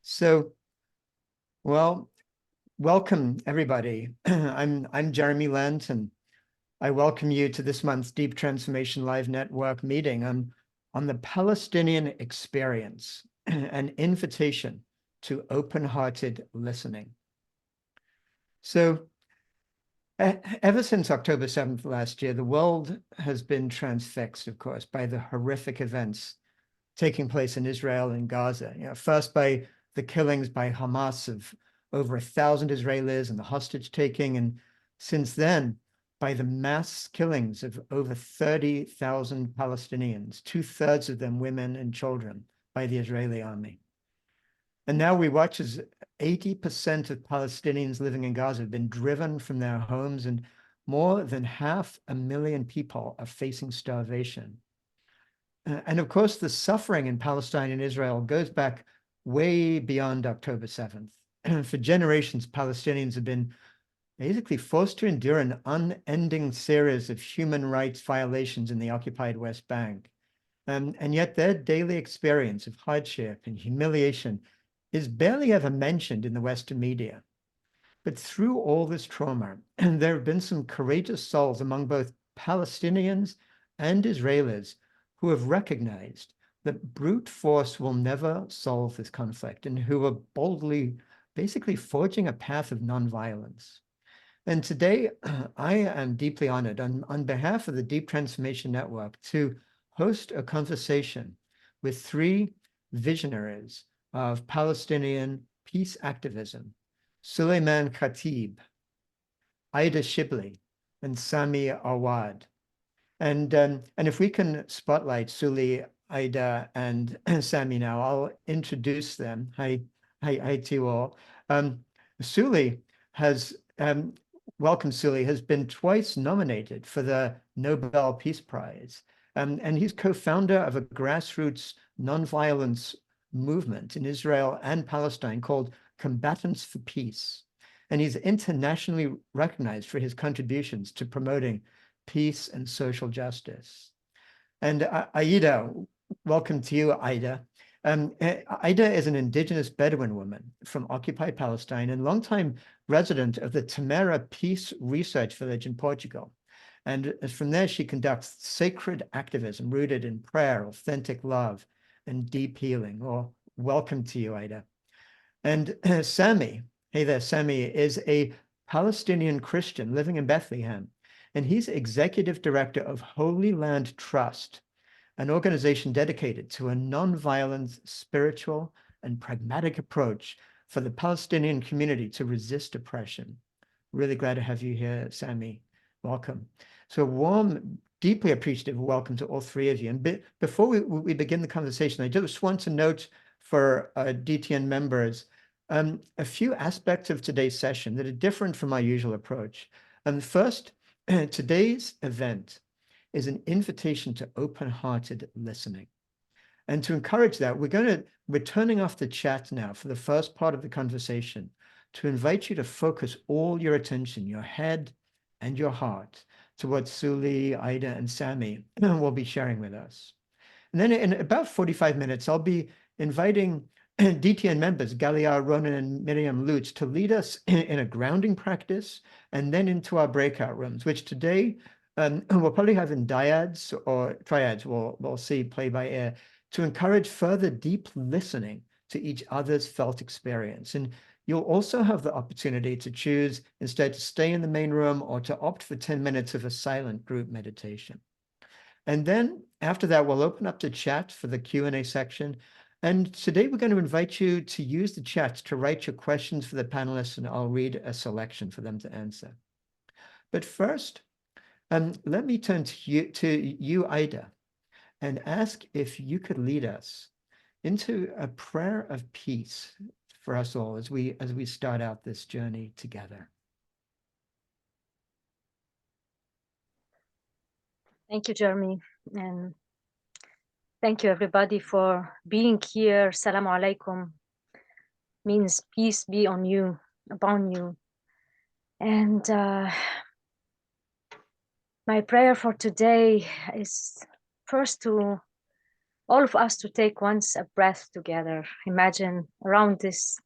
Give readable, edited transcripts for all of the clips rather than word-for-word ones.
So, well, welcome everybody. I'm Jeremy Lent, and I welcome you to this month's Deep Transformation Live Network meeting on the Palestinian experience, an invitation to open-hearted listening. So, ever since October 7th last year, the world has been transfixed, of course, by the horrific events taking place in Israel and Gaza. First by the killings by Hamas of over 1,000 Israelis and the hostage taking, and since then by the mass killings of over 30,000 Palestinians, 2/3 of them women and children, by the Israeli army. And now we watch as 80% of Palestinians living in Gaza have been driven from their homes, and more than 500,000 people are facing starvation. And of course, the suffering in Palestine and Israel goes back way beyond October 7th. For generations, Palestinians have been basically forced to endure an unending series of human rights violations in the occupied West Bank. And yet their daily experience of hardship and humiliation is barely ever mentioned in the Western media. But through all this trauma, there have been some courageous souls among both Palestinians and Israelis who have recognized that brute force will never solve this conflict, and who are boldly, basically forging a path of nonviolence. And today, I am deeply honored on behalf of the Deep Transformation Network to host a conversation with three visionaries of Palestinian peace activism: Suleiman Khatib, Shibli, and Sami Awad. And if we can spotlight Souli, Ida, and Sami now, I'll introduce them. Hi to you all. Souli has, welcome Souli, has been twice nominated for the Nobel Peace Prize. And he's co-founder of a grassroots nonviolence movement in Israel and Palestine called Combatants for Peace. And he's internationally recognized for his contributions to promoting peace and social justice. And Aida, welcome to you, Aida. Aida is an indigenous Bedouin woman from occupied Palestine and longtime resident of the Tamera Peace Research Village in Portugal. And from there, she conducts sacred activism rooted in prayer, authentic love, and deep healing. Well, welcome to you, Aida. And Sami, hey there, Sami is a Palestinian Christian living in Bethlehem, and he's executive director of Holy Land Trust, an organization dedicated to a nonviolent, spiritual, and pragmatic approach for the Palestinian community to resist oppression. Really glad to have you here, Sami. Welcome. So warm, deeply appreciative welcome to all three of you. And before we begin the conversation, I just want to note for DTN members a few aspects of today's session that are different from our usual approach. And first, today's event is an invitation to open-hearted listening. And to encourage that, we're turning off the chat now for the first part of the conversation to invite you to focus all your attention, your head and your heart, to what Souli, Ida, and Sami will be sharing with us. And then in about 45 minutes, I'll be inviting DTN members, Galia, Ronan, and Miriam Lutz, to lead us in a grounding practice, and then into our breakout rooms, which today we'll probably have in dyads or triads, we'll see play by ear, to encourage further deep listening to each other's felt experience. And you'll also have the opportunity to choose instead to stay in the main room or to opt for 10 minutes of a silent group meditation. And then after that, we'll open up the chat for the Q&A section. And today we're going to invite you to use the chat to write your questions for the panelists, and I'll read a selection for them to answer. But first, let me turn to you, Ida, and ask if you could lead us into a prayer of peace for us all as we start out this journey together. Thank you, Jeremy, and thank you everybody for being here. Assalamu alaikum means peace be on you, upon you. And my prayer for today is first to all of us to take once a breath together. Imagine around this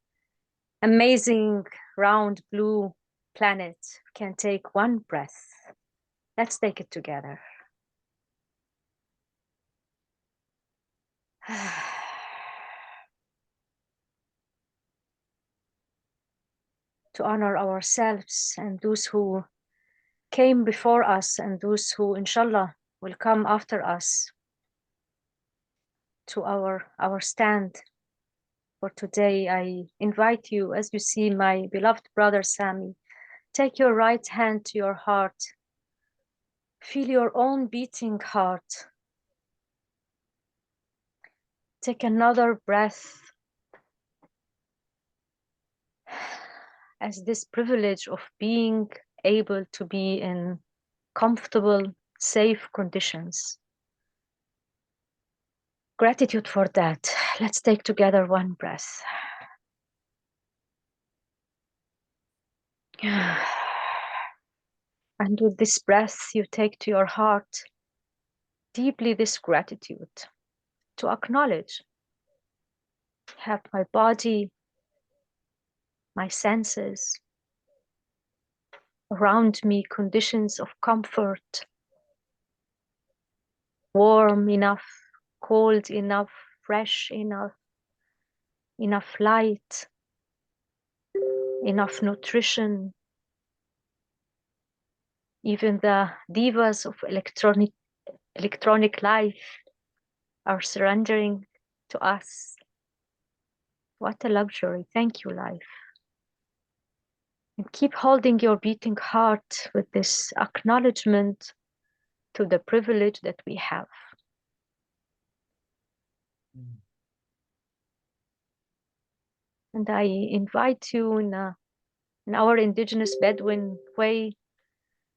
amazing round blue planet, we can take one breath. Let's take it together. To honor ourselves and those who came before us and those who, inshallah, will come after us, to our stand for today. I invite you, as you see my beloved brother Sami, take your right hand to your heart. Feel your own beating heart. Take another breath as this privilege of being able to be in comfortable, safe conditions. Gratitude for that. Let's take together one breath. And with this breath, you take to your heart deeply this gratitude to acknowledge, have my body, my senses around me, conditions of comfort, warm enough, cold enough, fresh enough, enough light, enough nutrition. Even the divas of electronic life are surrendering to us. What a luxury. Thank you, life. And keep holding your beating heart with this acknowledgement to the privilege that we have. And I invite you in our indigenous Bedouin way,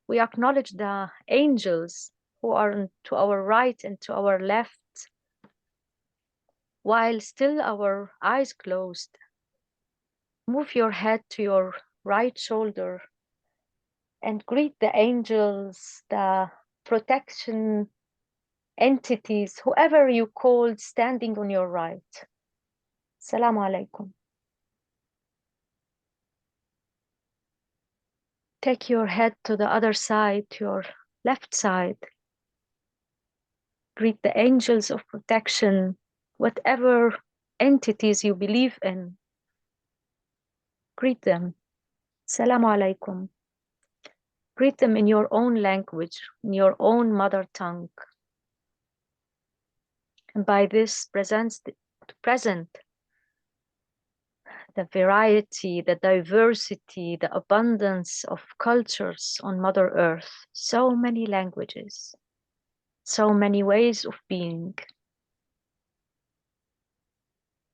we acknowledge the angels who are to our right and to our left, while still our eyes closed. Move your head to your right shoulder and greet the angels, the protection entities, whoever you called standing on your right. Assalamu alaikum. Take your head to the other side, to your left side. Greet the angels of protection, whatever entities you believe in. Greet them. Assalamu alaikum. Greet them in your own language, in your own mother tongue. And by this present the variety, the diversity, the abundance of cultures on Mother Earth, so many languages, so many ways of being.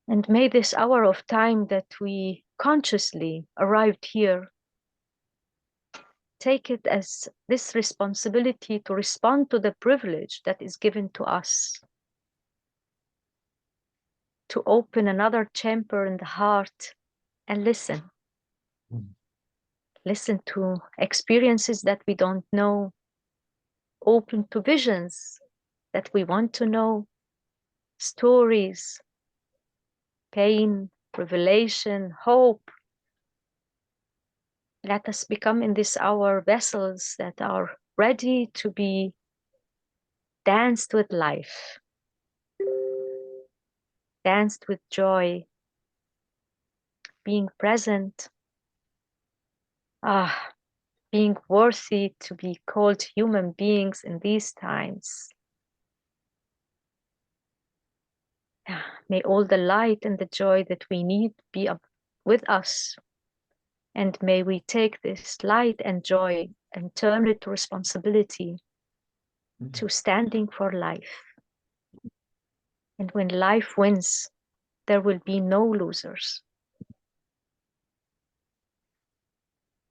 And may this hour of time that we consciously arrived here, take it as this responsibility to respond to the privilege that is given to us, to open another chamber in the heart and listen. Listen to experiences that we don't know, open to visions that we want to know, stories, pain, revelation, hope. Let us become in this hour vessels that are ready to be danced with life, danced with joy, being present, being worthy to be called human beings in these times. May all the light and the joy that we need be up with us. And may we take this light and joy and turn it to responsibility, to standing for life. And when life wins, there will be no losers.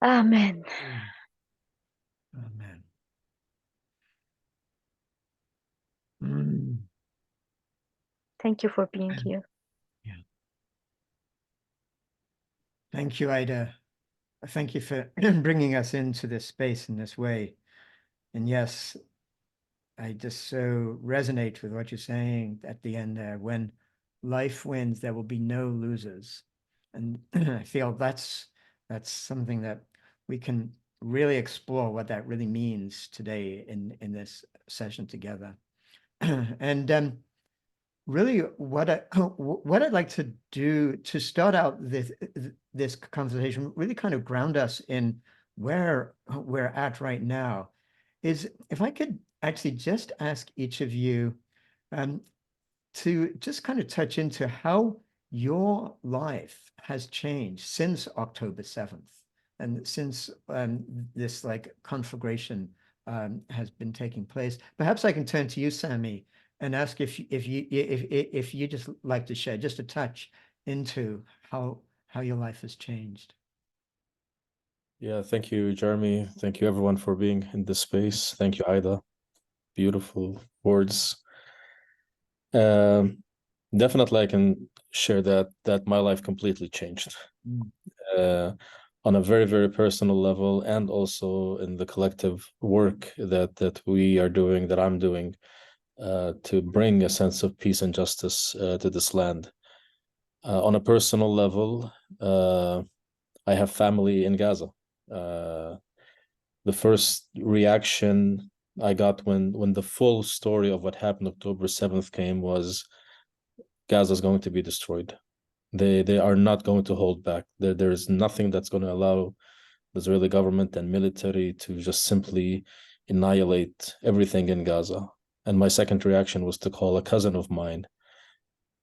Amen. Amen. Thank you for being here. Yeah. Thank you, Ida. Thank you for bringing us into this space in this way. And yes, I just so resonate with what you're saying at the end there. When life wins, there will be no losers. And I feel that's something that we can really explore what that really means today in this session together. And really what I'd like to do to start out this conversation, really kind of ground us in where we're at right now, is if I could actually just ask each of you um, to just kind of touch into how your life has changed since October 7th and since this like conflagration has been taking place. Perhaps I can turn to you, Sami, and ask if you just like to share just a touch into how your life has changed. Yeah, thank you, Jeremy. Thank you, everyone, for being in this space. Thank you, Ida. Beautiful words. Definitely, I can share that my life completely changed on a very, very personal level, and also in the collective work that we are doing, that I'm doing, to bring a sense of peace and justice to this land. On a personal level, I have family in Gaza. The first reaction I got when the full story of what happened October 7th came was Gaza is going to be destroyed. They are not going to hold back. There is nothing that's going to allow the Israeli government and military to just simply annihilate everything in Gaza. And my second reaction was to call a cousin of mine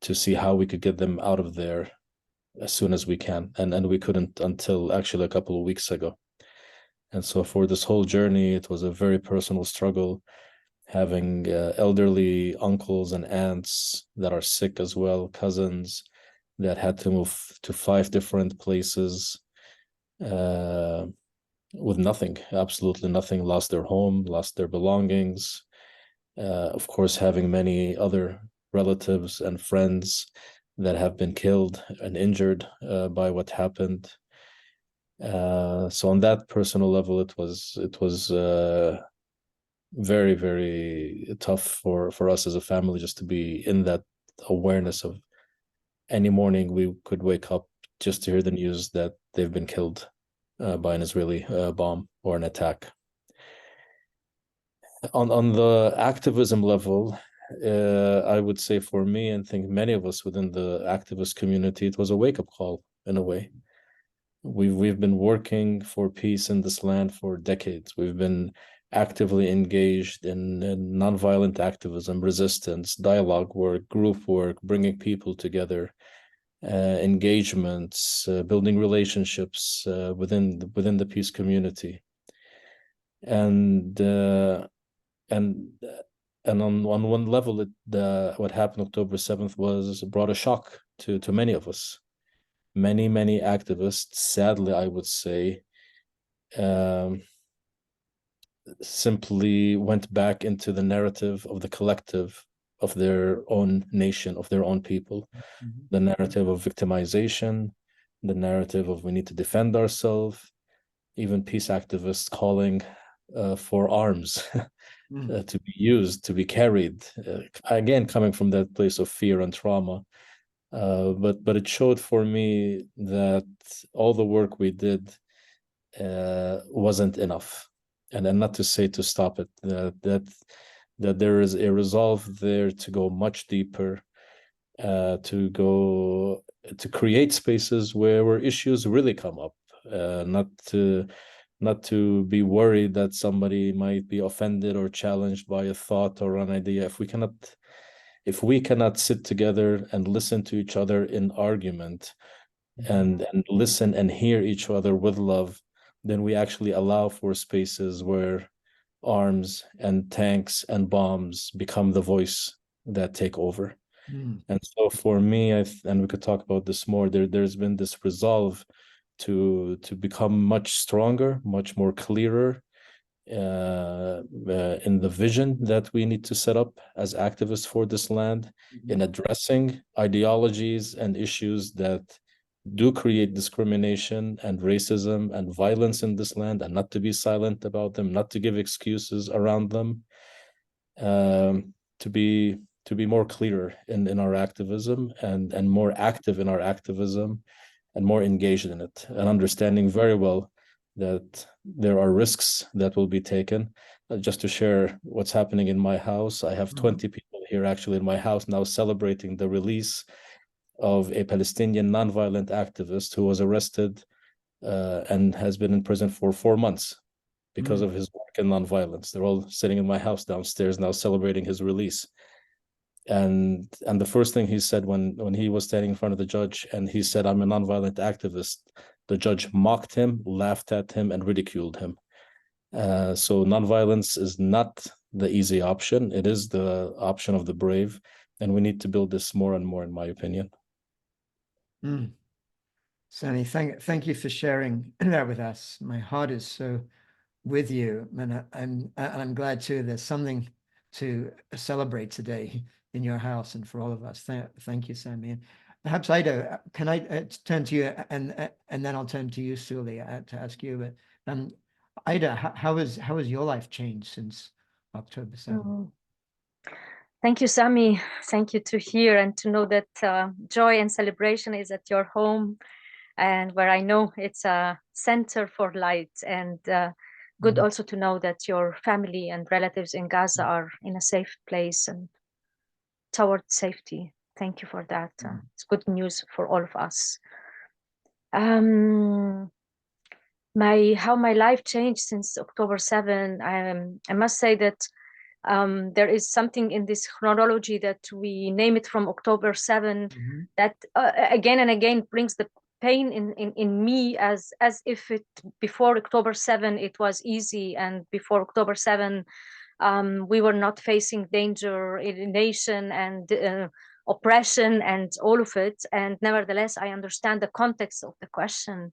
to see how we could get them out of there as soon as we can. And we couldn't until actually a couple of weeks ago. And so for this whole journey, it was a very personal struggle, having elderly uncles and aunts that are sick as well, cousins that had to move to 5 different places with nothing, absolutely nothing, lost their home, lost their belongings. Of course, having many other relatives and friends that have been killed and injured by what happened. So on that personal level, it was very, very tough for us as a family just to be in that awareness of any morning we could wake up just to hear the news that they've been killed by an Israeli bomb or an attack. On the activism level, I would say for me, and think many of us within the activist community, it was a wake-up call in a way. We've been working for peace in this land for decades. We've been actively engaged in nonviolent activism, resistance, dialogue work, group work, bringing people together, engagements, building relationships within the peace community, and on one level, what happened October 7th brought a shock to many of us. Many activists, sadly, I would say, simply went back into the narrative of the collective of their own nation, of their own people. Mm-hmm. The narrative of victimization, the narrative of we need to defend ourselves, even peace activists calling for arms to be used, to be carried, again, coming from that place of fear and trauma. But it showed for me that all the work we did wasn't enough, and not to say to stop it. That there is a resolve there to go much deeper, to create spaces where issues really come up, not to be worried that somebody might be offended or challenged by a thought or an idea. If we cannot sit together and listen to each other in argument, and listen and hear each other with love, then we actually allow for spaces where arms and tanks and bombs become the voice that take over. And so for me, and we could talk about this more, there's been this resolve to become much stronger, much more clearer in the vision that we need to set up as activists for this land, in addressing ideologies and issues that do create discrimination and racism and violence in this land, and not to be silent about them, not to give excuses around them. to be more clear in our activism and more active in our activism and more engaged in it, and understanding very well that there are risks that will be taken. Just to share what's happening in my house, I have 20 people here actually in my house now celebrating the release of a Palestinian nonviolent activist who was arrested and has been in prison for 4 months because of his work in nonviolence. They're all sitting in my house downstairs now celebrating his release. And the first thing he said when he was standing in front of the judge and he said, "I'm a nonviolent activist," the judge mocked him, laughed at him, and ridiculed him. So nonviolence is not the easy option. It is the option of the brave, and we need to build this more and more, in my opinion. Sami, thank you for sharing that with us. My heart is so with you, and I'm glad too. There's something to celebrate today in your house and for all of us. Thank you, Sami. And perhaps Ida, can I turn to you, and then I'll turn to you, Souli, to ask you. But Ida, how has your life changed since October 7th? Thank you, Sami. Thank you to hear and to know that joy and celebration is at your home, and where I know it's a center for light, and good also to know that your family and relatives in Gaza are in a safe place and toward safety. Thank you for that. It's good news for all of us. How my life changed since October 7. I must say that there is something in this chronology that we name it from October 7 that again and again brings the pain in me, as if it before October 7 it was easy, and before October 7 we were not facing danger, alienation, and oppression and all of it. And nevertheless, I understand the context of the question.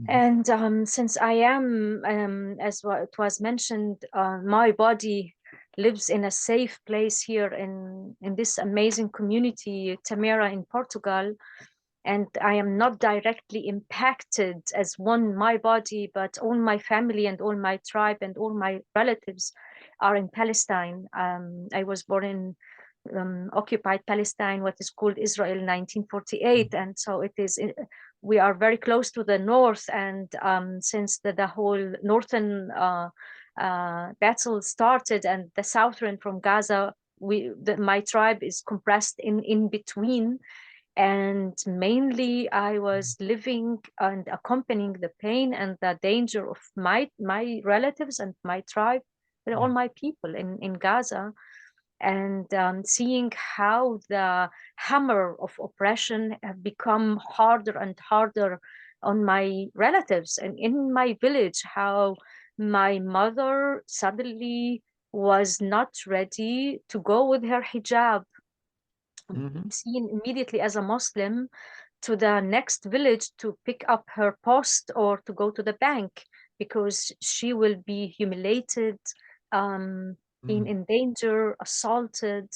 And since I am, as it was mentioned, my body lives in a safe place here in this amazing community, Tamera in Portugal. And I am not directly impacted as my body, but all my family and all my tribe and all my relatives are in Palestine. I was born in occupied Palestine, what is called Israel in 1948. And so it is, we are very close to the north. And since the whole northern battle started, and the southern from Gaza, my tribe is compressed in between. And mainly I was living and accompanying the pain and the danger of my relatives and my tribe and all my people in Gaza, and seeing how the hammer of oppression have become harder and harder on my relatives. And in my village, how my mother suddenly was not ready to go with her hijab, seen immediately as a Muslim, to the next village to pick up her post or to go to the bank, because she will be humiliated, in danger, assaulted.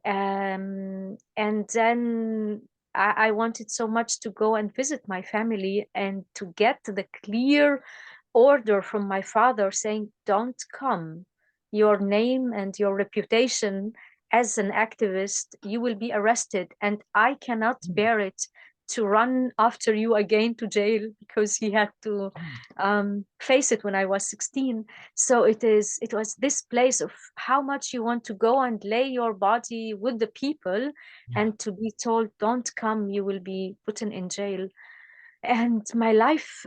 And then I wanted so much to go and visit my family and to get the clear order from my father saying, "Don't come. Your name and your reputation as an activist, you will be arrested, and I cannot bear it to run after you again to jail," because he had to face it when I was 16. So it was this place of how much you want to go and lay your body with the people, and to be told, "Don't come, you will be put in jail." And my life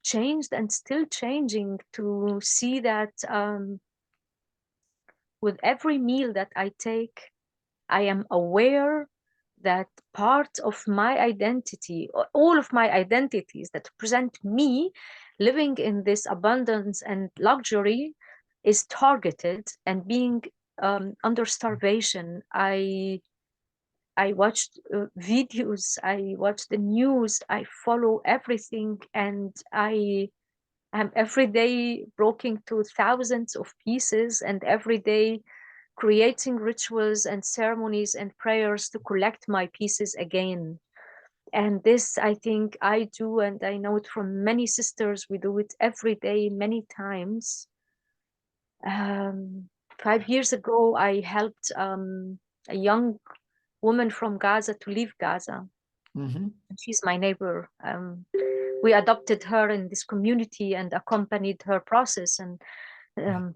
changed, and still changing, to see that with every meal that I take, I am aware that part of my identity, all of my identities that present me living in this abundance and luxury, is targeted and being under starvation. I watched videos, I watched the news, I follow everything, and I am every day broken to thousands of pieces, and every day creating rituals and ceremonies and prayers to collect my pieces again. And this, I think I do, and I know it from many sisters, we do it every day, many times. 5 years ago, I helped a young woman from Gaza to leave Gaza. Mm-hmm. She's my neighbor. We adopted her in this community and accompanied her process. And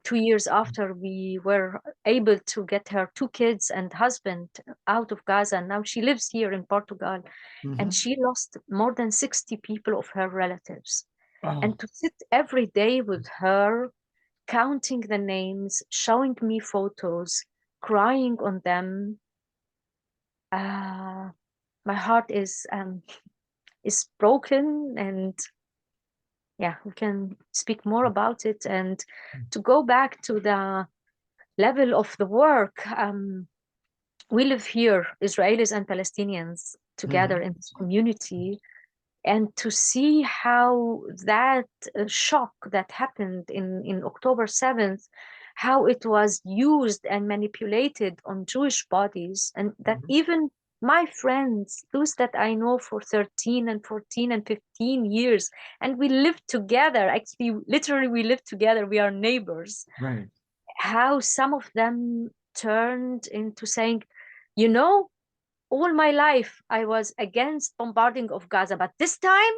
2 years after, we were able to get her 2 kids and husband out of Gaza. And now she lives here in Portugal. Mm-hmm. And she lost more than 60 people of her relatives. Oh. And to sit every day with her, counting the names, showing me photos, crying on them, my heart is broken. And yeah, we can speak more about it. And to go back to the level of the work, we live here, Israelis and Palestinians, together in this community. And to see how that shock that happened in October 7th, how it was used and manipulated on Jewish bodies, and that even my friends, those that I know for 13 and 14 and 15 years, and we lived together, actually, literally, we lived together, we are neighbors. Right. How some of them turned into saying, you know, all my life I was against bombarding of Gaza, but this time,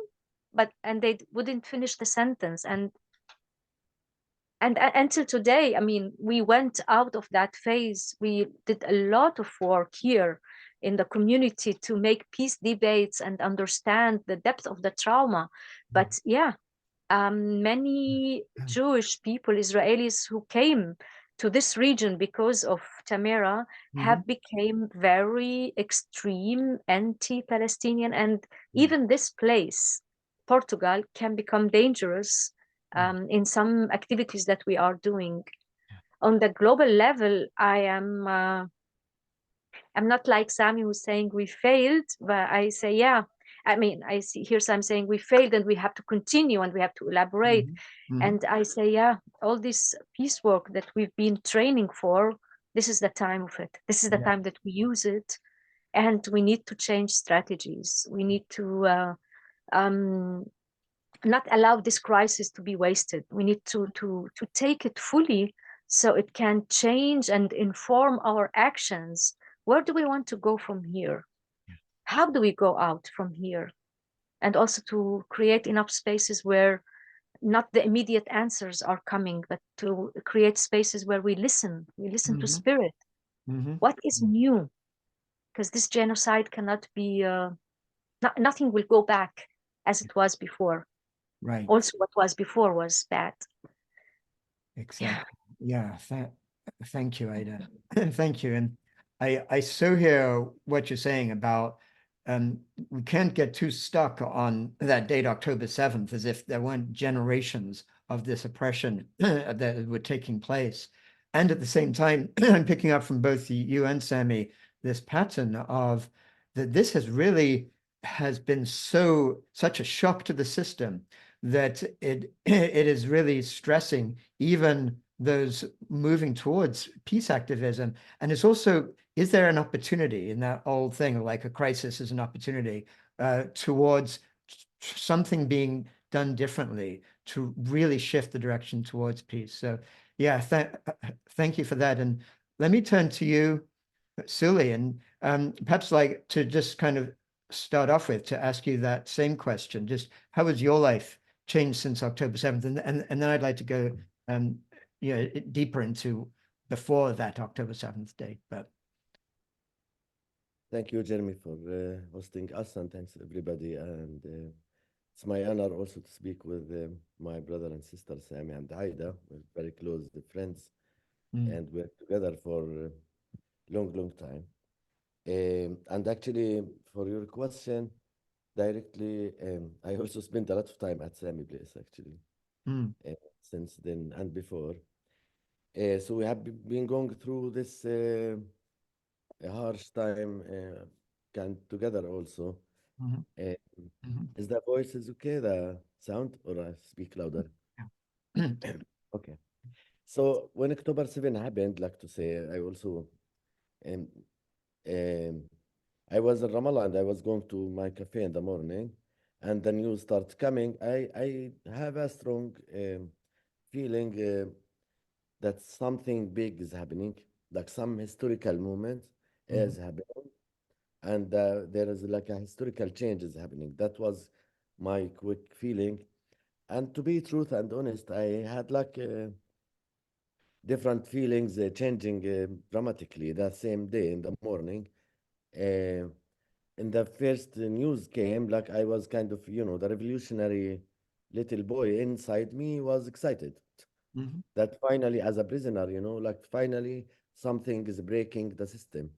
and they wouldn't finish the sentence. And until today, I mean, we went out of that phase. We did a lot of work here in the community to make peace debates and understand the depth of the trauma. But yeah, many Jewish people, Israelis who came to this region because of Tamera have become very extreme anti-Palestinian, and even this place, Portugal, can become dangerous in some activities that we are doing. On the global level, I'm not like Sami who's saying we failed, but I say, yeah, I mean, I see here Sam saying we failed and we have to continue and we have to elaborate. And I say, yeah, all this peace work that we've been training for, this is the time of it. This is the time that we use it. And we need to change strategies. We need to not allow this crisis to be wasted. We need to take it fully so it can change and inform our actions. Where do we want to go from here? How do we go out from here? And also to create enough spaces where not the immediate answers are coming, but to create spaces where we listen to spirit. What is new? Because this genocide cannot be, nothing will go back as it was before. Right. Also, what was before was bad. Exactly. Yeah. Thank you, Ida. Thank you. And I so hear what you're saying about we can't get too stuck on that date, October 7th, as if there weren't generations of this oppression that were taking place. And at the same time, I'm picking up from both you and Sami this pattern of that this has been such a shock to the system that it is really stressing even those moving towards peace activism. And it's also, is there an opportunity in that old thing, like a crisis is an opportunity towards something being done differently to really shift the direction towards peace? So yeah, thank you for that. And let me turn to you, Souli, and perhaps like to just kind of start off with to ask you that same question. Just how has your life changed since October 7th? And then I'd like to go deeper into before that October 7th date. But thank you, Jeremy, for hosting us, and thanks everybody. And it's my honor also to speak with my brother and sister Sami and Aida. We're very close friends, and we're together for a long time. And actually, for your question directly, I also spent a lot of time at Sami place actually since then and before. So we have been going through this a harsh time together also. Is the voice is okay, the sound, or I speak louder? Okay. So when October 7 happened, like to say, I also um, um, I was in Ramallah and I was going to my cafe in the morning, and the news starts coming. I have a strong feeling that something big is happening, like some historical moment is happening, and there is like a historical change is happening. That was my quick feeling. And to be truth and honest, I had like different feelings changing dramatically that same day in the morning. Uh, and the first news came, like I was kind of, the revolutionary little boy inside me was excited that finally, as a prisoner, like finally something is breaking the system.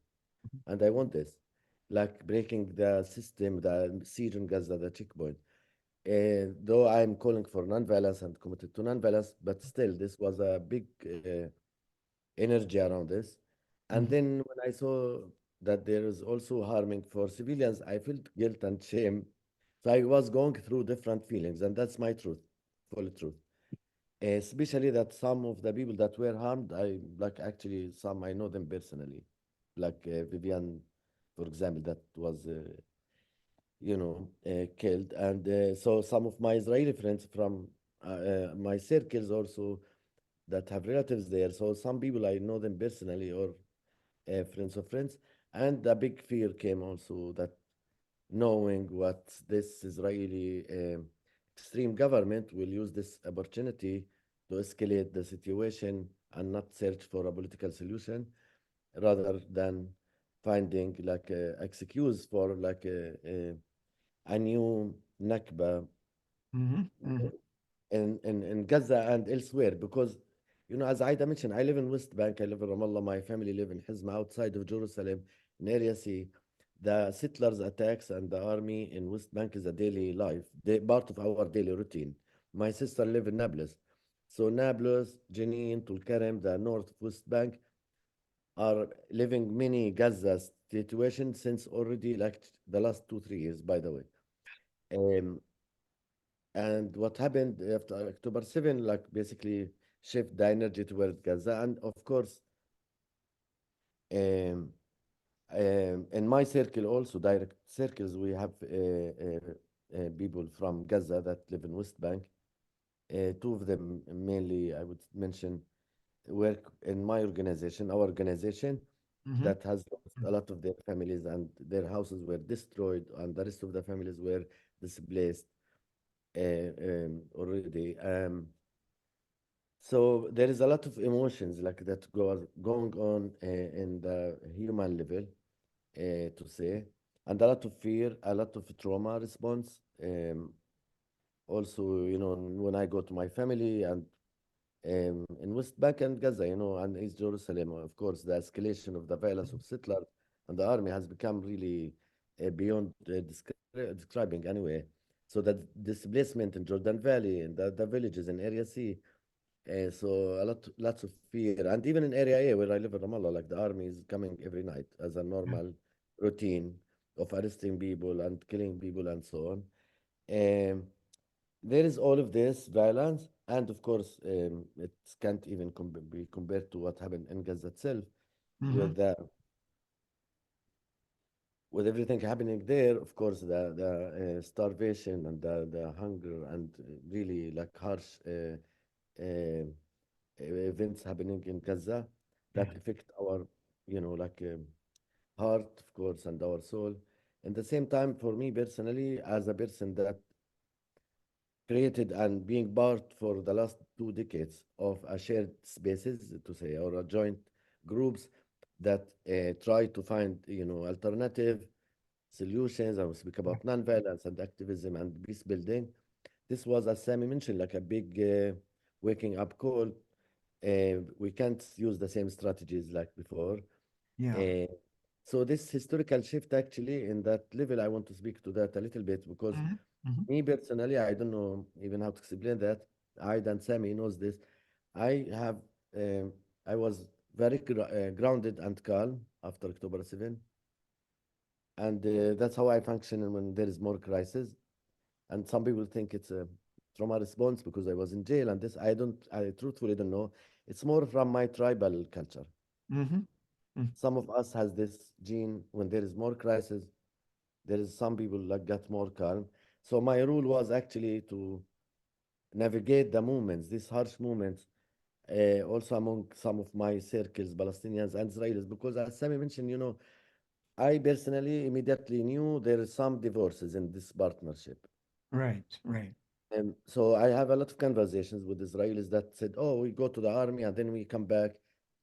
And I want this, like breaking the system, the siege in Gaza, the checkpoint. Though I'm calling for nonviolence and committed to nonviolence, but still, this was a big energy around this. And then when I saw that there is also harming for civilians, I felt guilt and shame. So I was going through different feelings, and that's my truth, full truth. Especially that some of the people that were harmed, I like actually some I know them personally, like Vivian, for example, that was killed, and so some of my Israeli friends from my circles also that have relatives there. So some people I know them personally or friends of friends, and a big fear came also that knowing what this Israeli extreme government will use this opportunity to escalate the situation and not search for a political solution rather than finding like a excuse for like a new Nakba in Gaza and elsewhere because as Aida mentioned, I live in West Bank, I live in Ramallah, my family live in Hizma outside of Jerusalem in Area C. The settlers attacks and the army in West Bank is a daily life, part of our daily routine. My sister live in Nablus. So Nablus, Jenin, Tulkarem, the north of West Bank are living many Gaza situation since already like the last 2 3 years, by the way. Um, and what happened after October 7, like basically shift the energy towards Gaza. And of course, um, in my circle also, direct circles, we have people from Gaza that live in West Bank. Two of them mainly, I would mention, work in my organization, our organization, that has lost a lot of their families and their houses were destroyed, and the rest of the families were displaced already. So there is a lot of emotions like that going on in the human level, to say, and a lot of fear, a lot of trauma response. Also, when I go to my family and in West Bank and Gaza, and East Jerusalem, of course, the escalation of the violence of settlers and the army has become really beyond describing anyway. So the displacement in Jordan Valley and the villages in Area C, so lots of fear, and even in Area A where I live in Ramallah, like the army is coming every night as a normal routine of arresting people and killing people and so on. Um, there is all of this violence, and of course, it can't even be compared to what happened in Gaza itself, with the with everything happening there. Of course, the starvation and the hunger and really like harsh events happening in Gaza that affect our, like heart, of course, and our soul. At the same time, for me personally, as a person that created and being part for the last 2 decades of a shared spaces, to say, or a joint groups that try to find, alternative solutions and speak about nonviolence and activism and peace building. This was, as Sami mentioned, like a big waking up call. We can't use the same strategies like before. Yeah. Uh, so this historical shift actually in that level, I want to speak to that a little bit because me personally, I don't know even how to explain that. I and Sami knows this. I have, I was very grounded and calm after October 7, and that's how I function when there is more crisis. And some people think it's a trauma response because I was in jail, and this I truthfully don't know. It's more from my tribal culture. Some of us has this gene when there is more crisis. There is some people like get more calm. So my rule was actually to navigate the moments, these harsh moments, also among some of my circles, Palestinians and Israelis, because as Sami mentioned, I personally immediately knew there is some divorces in this partnership. Right, right. And so I have a lot of conversations with Israelis that said, oh, we go to the army and then we come back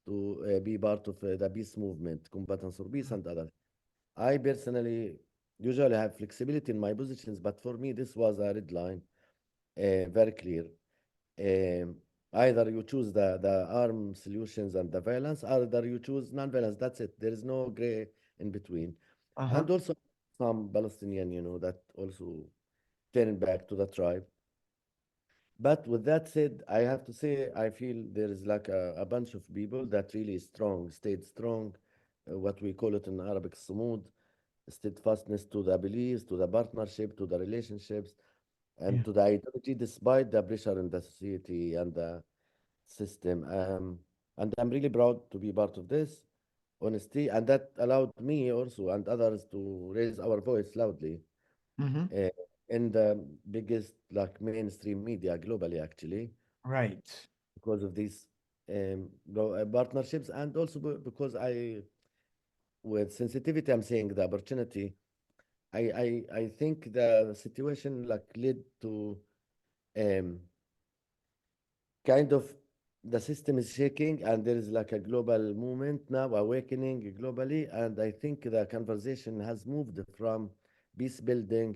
to be part of the peace movement, Combatants for Peace and others. I personally usually have flexibility in my positions, but for me, this was a red line, very clear. Um, Either you choose the arm solutions and the violence, either you choose non-violence. That's it. There is no gray in between. Uh-huh. And also some Palestinian, that also turn back to the tribe. But with that said, I have to say, I feel there is like a bunch of people that really strong, stayed strong, what we call it in Arabic, sumud, steadfastness to the beliefs, to the partnership, to the relationships, and Yeah. to the ideology, despite the pressure in the society and the system. And I'm really proud to be part of this, honesty, and that allowed me also and others to raise our voice loudly Mm-hmm. uh, in the biggest like mainstream media globally, actually, Right. because of these partnerships, and also because with sensitivity, I'm saying the opportunity. I think the situation like led to um, kind of the system is shaking and there is like a global movement now awakening globally, and I think the conversation has moved from peace building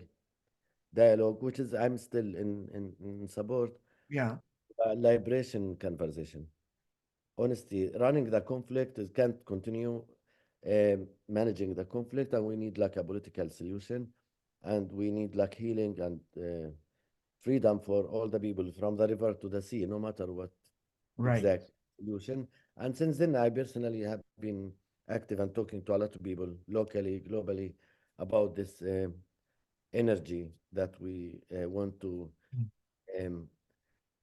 dialogue, which is I'm still in support, Yeah. liberation conversation. Honestly, running the conflict is can't continue managing the conflict, and we need like a political solution, and we need like healing and freedom for all the people from the river to the sea, no matter what Right. exact solution. And since then, I personally have been active and talking to a lot of people locally, globally, about this energy that we want to um,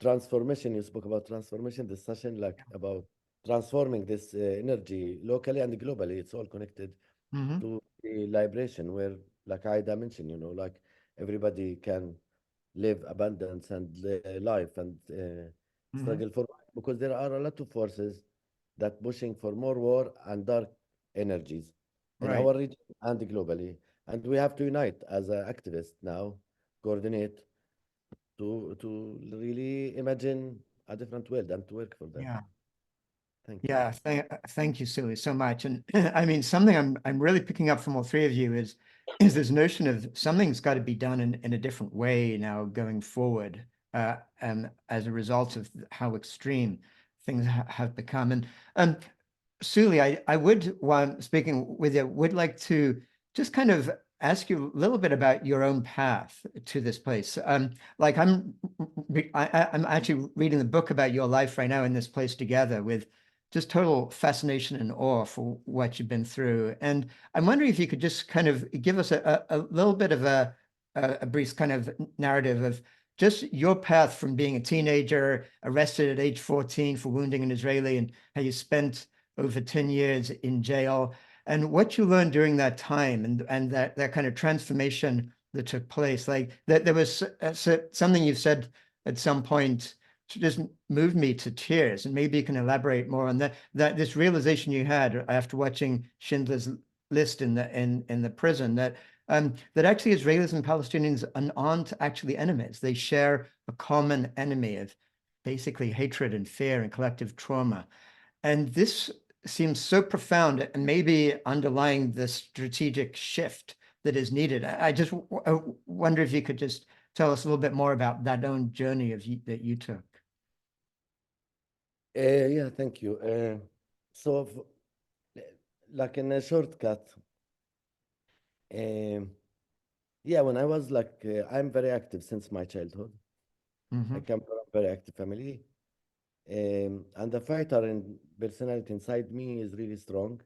transformation. You spoke about transformation. This session, like about transforming this energy locally and globally. It's all connected Mm-hmm. to the liberation, where, like I mentioned, like everybody can live abundance and life and Mm-hmm. struggle for, because there are a lot of forces that pushing for more war and dark energies in Right. our region and globally, and we have to unite as activists now, coordinate to really imagine a different world and to work for that. Yeah. Thank you. Yeah, thank you, Sulie, so much. And I mean, something I'm really picking up from all three of you is this notion of something's got to be done in a different way now going forward, and as a result of how extreme things have become. And Sulie, I would, while I'm speaking with you, would like to just kind of ask you a little bit about your own path to this place. Like I'm actually reading the book about your life right now in this place together with just total fascination and awe for what you've been through. And I'm wondering if you could just kind of give us a little bit of a brief kind of narrative of just your path from being a teenager, arrested at age 14 for wounding an Israeli, and how you spent over 10 years in jail, and what you learned during that time, and that kind of transformation that took place. Like that there was something you said at some point just moved me to tears, and maybe you can elaborate more on that this realization you had after watching Schindler's List in the prison, that actually Israelis and Palestinians aren't actually enemies. They share a common enemy of basically hatred and fear and collective trauma. And this seems so profound and maybe underlying the strategic shift that is needed. I just wonder if you could just tell us a little bit more about that own journey that you took. Yeah, thank you. So, like in a shortcut, um, yeah, when I was like, I'm very active since my childhood. I Mm-hmm. come from a very active family. And the fighter and personality inside me is really strong.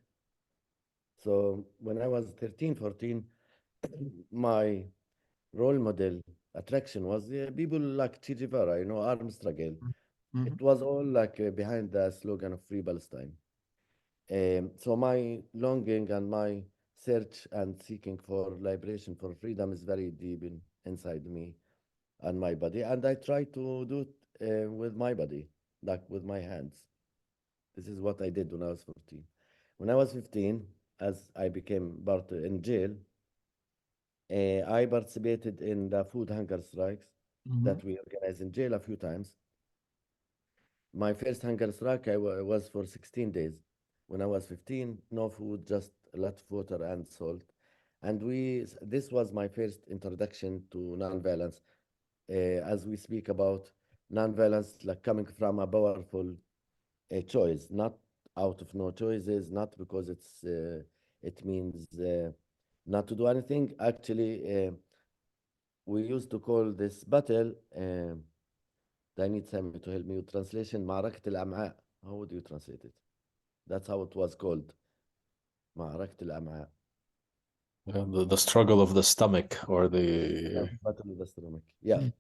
So when I was 13, 14, my role model attraction was people like Che Guevara, armed struggle. Mm-hmm. It was all like behind the slogan of Free Palestine. So my longing and my search and seeking for liberation, for freedom is very deep inside me and my body. And I try to do it with my body. like with my hands. This is what I did when I was 14. When I was 15, as I became part in jail, I participated in the food hunger strikes Mhm. that we organized in jail a few times. My first hunger strike was for 16 days. When I was 15, no food, just a lot of water and salt. And this was my first introduction to nonviolence. As we speak about nonviolence, like coming from a powerful choice, not out of no choices, not because it means not to do anything. Actually, we used to call this battle. I need Sami to help me with translation. معركة الأمعاء. How would you translate it? That's how it was called. معركة الأمعاء. The struggle of the stomach or the Battle of the stomach. Yeah. Mm.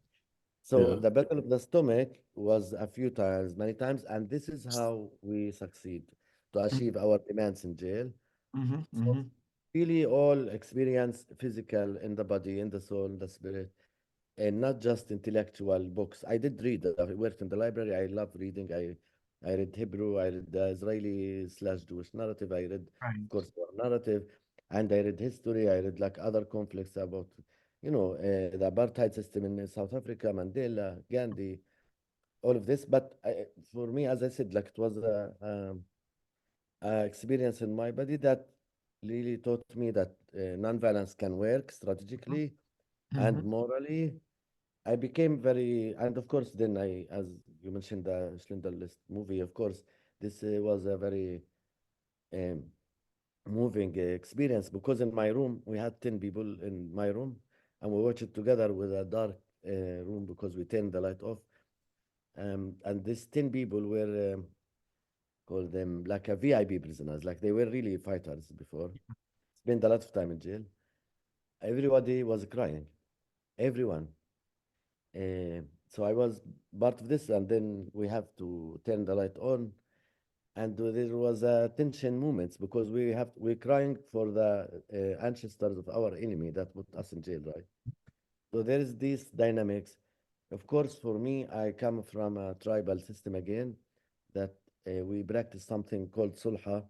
So yeah. the battle of the stomach was a few times, many times, and this is how we succeed to achieve our demands in jail. Mhm. So Mhm. really all experience physical in the body, in the soul, in the spirit, and not just intellectual books. I did read. I worked in the library. I love reading. I read Hebrew. I read the Israeli/Jewish narrative. I read, of Right. course, war narrative, and I read history. I read like other conflicts about, the apartheid system in South Africa, Mandela, Gandhi, all of this. But for me, as I said, like it was a experience in my body that really taught me that nonviolence can work strategically and Mhm. morally. I became very, and of course, then as you mentioned, the Schindler List movie, of course, this was a very um, moving experience because in my room, we had 10 people in my room and we watched it together with a dark room because we turned the light off. And these 10 people were, called them like a VIP prisoners, like they were really fighters before, spent a lot of time in jail. Everybody was crying, everyone. So I was part of this, and then we have to turn the light on, and there was a tension moments because we're crying for the ancestors of our enemy that put us in jail, right? So there is these dynamics. Of course, for me, I come from a tribal system again, that we practice something called sulha.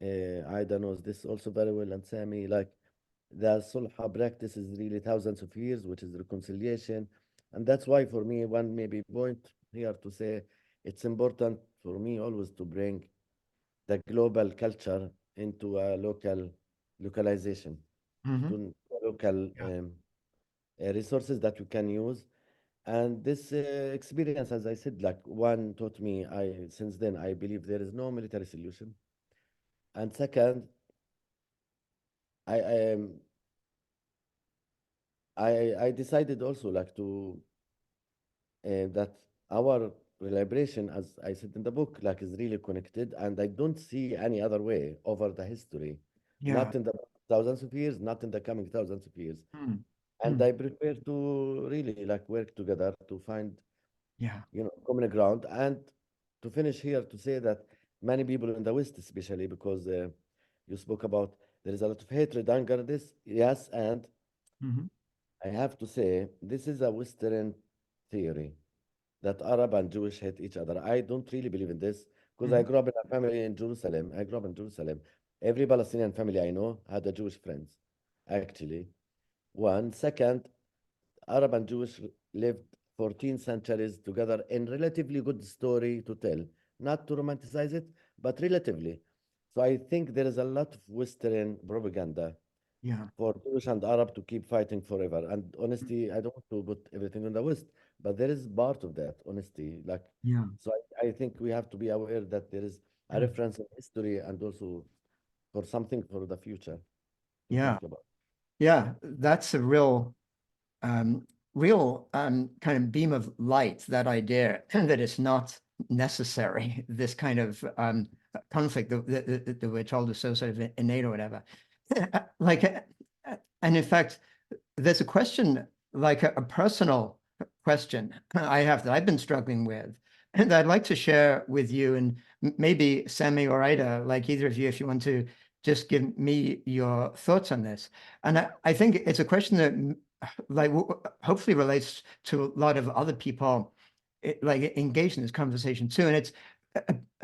Aida knows this also very well, and Sami, like the sulha practice is really thousands of years, which is reconciliation. And that's why, for me, one maybe point here to say it's important for me always to bring the global culture into a localization, Mhm. to local Yeah. resources that we can use. And this experience, as I said, like one taught me, since then I believe there is no military solution. And second, I um, I decided also like to that our liberation, as I said in the book, like is really connected, and I don't see any other way over the history, Yeah. not in the thousands of years, not in the coming thousands of years. Mm. And Mm. I prepare to really like work together to find, Yeah. common ground. And to finish here, to say that many people in the West, especially because you spoke about there is a lot of hatred, anger, this, yes, and Mhm. I have to say this is a Western theory that Arab and Jewish hate each other. I don't really believe in this because I Mhm. grew up in a family in Jerusalem. I grew up in Jerusalem. Every Palestinian family I know had a Jewish friends, actually. One. Second, Arab and Jewish lived 14 centuries together in relatively good story to tell. Not to romanticize it, but relatively. So I think there is a lot of Western propaganda Yeah. for Jewish and Arab to keep fighting forever. And honesty, I don't want to put everything in the West, but there is part of that honesty. Like, Yeah. so I think we have to be aware that there is a Mm. reference in history and also for something for the future to Yeah. think about. Yeah. That's a um, real kind of beam of light, that idea that it's not necessary, this kind of conflict that we're told is so sort of innate or whatever. Like, and in fact, there's a question, like a personal question I have that I've been struggling with, and I'd like to share with you, and maybe Sami or Ida, like either of you, if you want to just give me your thoughts on this. And I think it's a question that like hopefully relates to a lot of other people engaged in this conversation too. And it's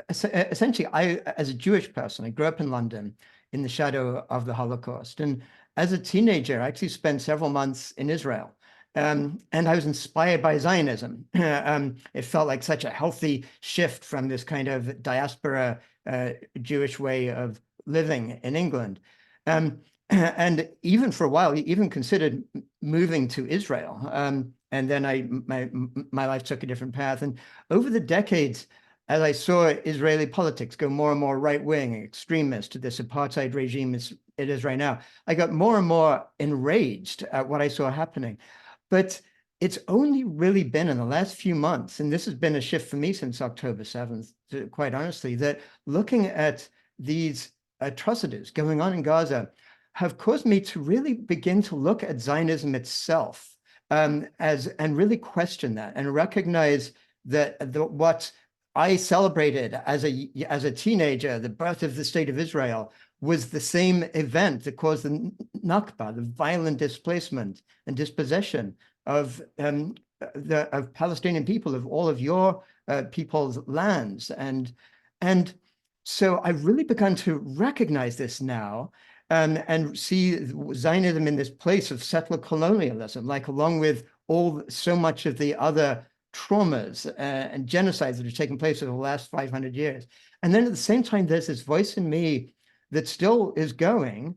essentially, as a Jewish person, I grew up in London in the shadow of the Holocaust. And as a teenager, I actually spent several months in Israel. And I was inspired by Zionism. It felt like such a healthy shift from this kind of diaspora Jewish way of living in England. And even for a while, even considered moving to Israel. And then my life took a different path. And over the decades, as I saw Israeli politics go more and more right-wing, extremist to this apartheid regime as it is right now, I got more and more enraged at what I saw happening. But it's only really been in the last few months, and this has been a shift for me since October 7th, quite honestly, that looking at these atrocities going on in Gaza have caused me to really begin to look at Zionism itself and really question that and recognize that what I celebrated as a teenager, the birth of the state of Israel, was the same event that caused the Nakba, the violent displacement and dispossession of Palestinian people, of all of your people's lands. And so I've really begun to recognize this now and see Zionism in this place of settler colonialism, like along with so much of the other traumas and genocides that have taken place over the last 500 years. And then at the same time, there's this voice in me that still is going.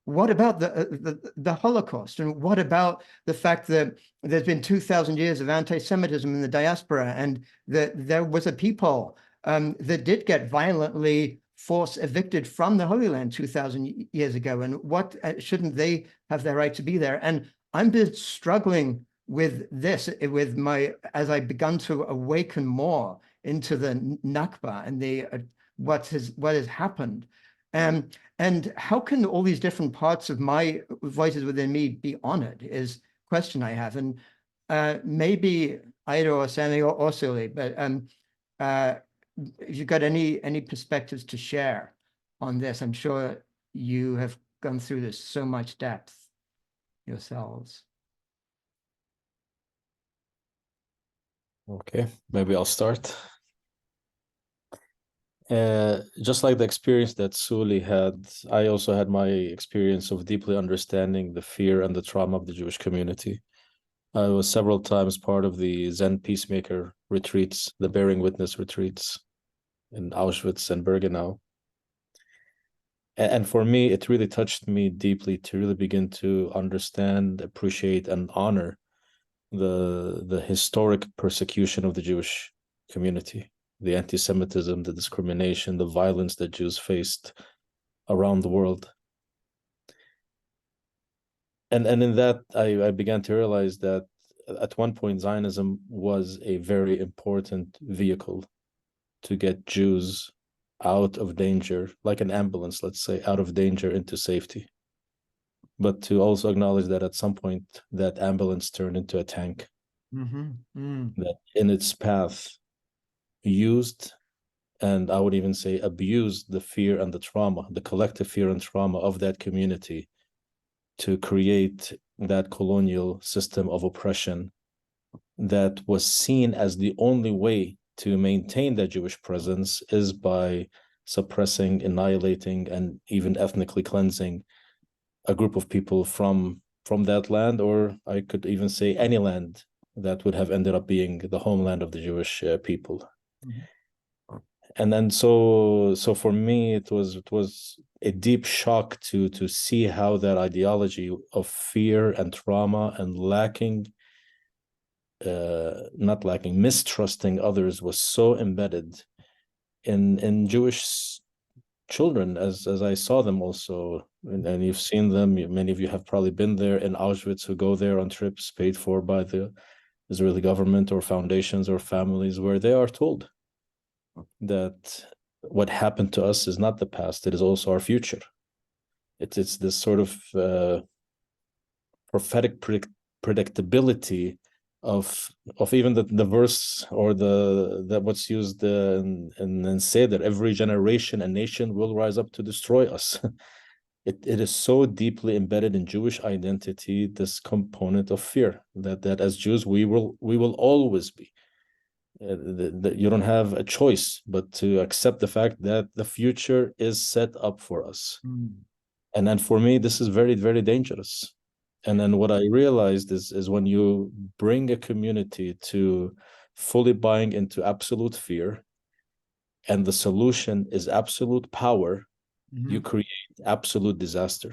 What about the Holocaust? And what about the fact that there's been 2,000 years of anti-Semitism in the diaspora, and that there was a people that did get violently force evicted from the Holy Land 2,000 years ago? And what shouldn't they have their right to be there? And I'm just struggling with this, as I begun to awaken more into the Nakba and what has happened. And how can all these different parts of my voices within me be honored is a question I have. And maybe Ida or Sami or Souli, but if you've got any perspectives to share on this, I'm sure you have gone through this so much depth yourselves. Okay, maybe I'll start. Just like the experience that Souli had, I also had my experience of deeply understanding the fear and the trauma of the Jewish community. I was several times part of the Zen peacemaker retreats, the bearing witness retreats in Auschwitz and Birkenau. And for me, it really touched me deeply to really begin to understand, appreciate, and honor the historic persecution of the Jewish community, the anti-Semitism, the discrimination, the violence that Jews faced around the world. And in that, I began to realize that at one point, Zionism was a very important vehicle to get Jews out of danger, like an ambulance, let's say, out of danger into safety. But to also acknowledge that at some point, that ambulance turned into a tank. That in its path used, and I would even say abused, the fear and the trauma, the collective fear and trauma of that community to create that colonial system of oppression that was seen as the only way to maintain that Jewish presence is by suppressing, annihilating, and even ethnically cleansing a group of people from that land, or I could even say any land that would have ended up being the homeland of the Jewish people. And then so for me, it was a deep shock to see how that ideology of fear and trauma and mistrusting others was so embedded in Jewish children as I saw them also. And you've seen them, many of you have probably been there in Auschwitz, who go there on trips paid for by the Israeli government or foundations or families, where they are told that what happened to us is not the past, it is also our future. It's this sort of prophetic predictability of even the verse or that what's used in say that every generation and nation will rise up to destroy us. It is so deeply embedded in Jewish identity, this component of fear that as Jews we will always be You don't have a choice but to accept the fact that the future is set up for us. And then for me, this is very, very dangerous. And then what I realized is when you bring a community to fully buying into absolute fear, and the solution is absolute power, you create absolute disaster.